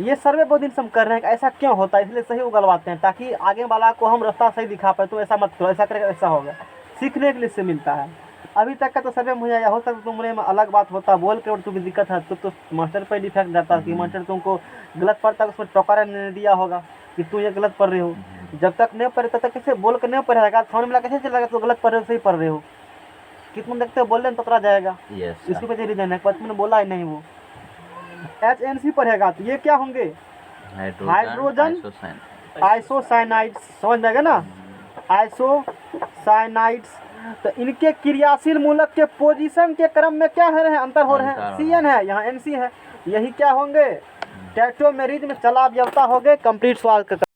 ये सर्वे बहुत दिन से हम कर रहे हैं ऐसा क्यों होता है, इसलिए सही उगलवाते हैं ताकि आगे वाला को हम रास्ता सही दिखा पाए। तो ऐसा मत करो, ऐसा करेगा ऐसा होगा, सीखने के लिए इससे मिलता है। अभी तक का तो सर्वे मुझे हो सकता तुम्हारे में अलग बात होता, बोल के तुम्हें दिक्कत है तो मास्टर पर डिफेक्ट जाता कि मास्टर तुमको गलत पढ़ता उसमें टोकर नहीं दिया होगा। कि तू ये गलत पढ़ रहे हो। जब तक नहीं पढ़े तब तक कैसे बोल कर नहीं पढ़ेगा, सामने वाला कैसे चलेगा तो गलत पढ़ रहे हो सही पढ़ रहे हो। कितना देखते हो बोल रहे तो पता जाएगा। यस इसके वजह रीजन है, पर तुमने बोला ही नहीं वो। HNC पढ़ेगा तो ये क्या होंगे, हाइड्रोजन आइसोसाइनाइड्स, समझ में आएगा ना, आइसोसाइनाइड्स। तो इनके क्रियाशील मूलक के पोजीशन के क्रम में क्या है, अंतर हो रहे हैं, अंतर हो CN है यहाँ NC है, यही क्या होंगे, टेट्रामेरीज में चला व्यवता हो गए। कंप्लीट सवाल का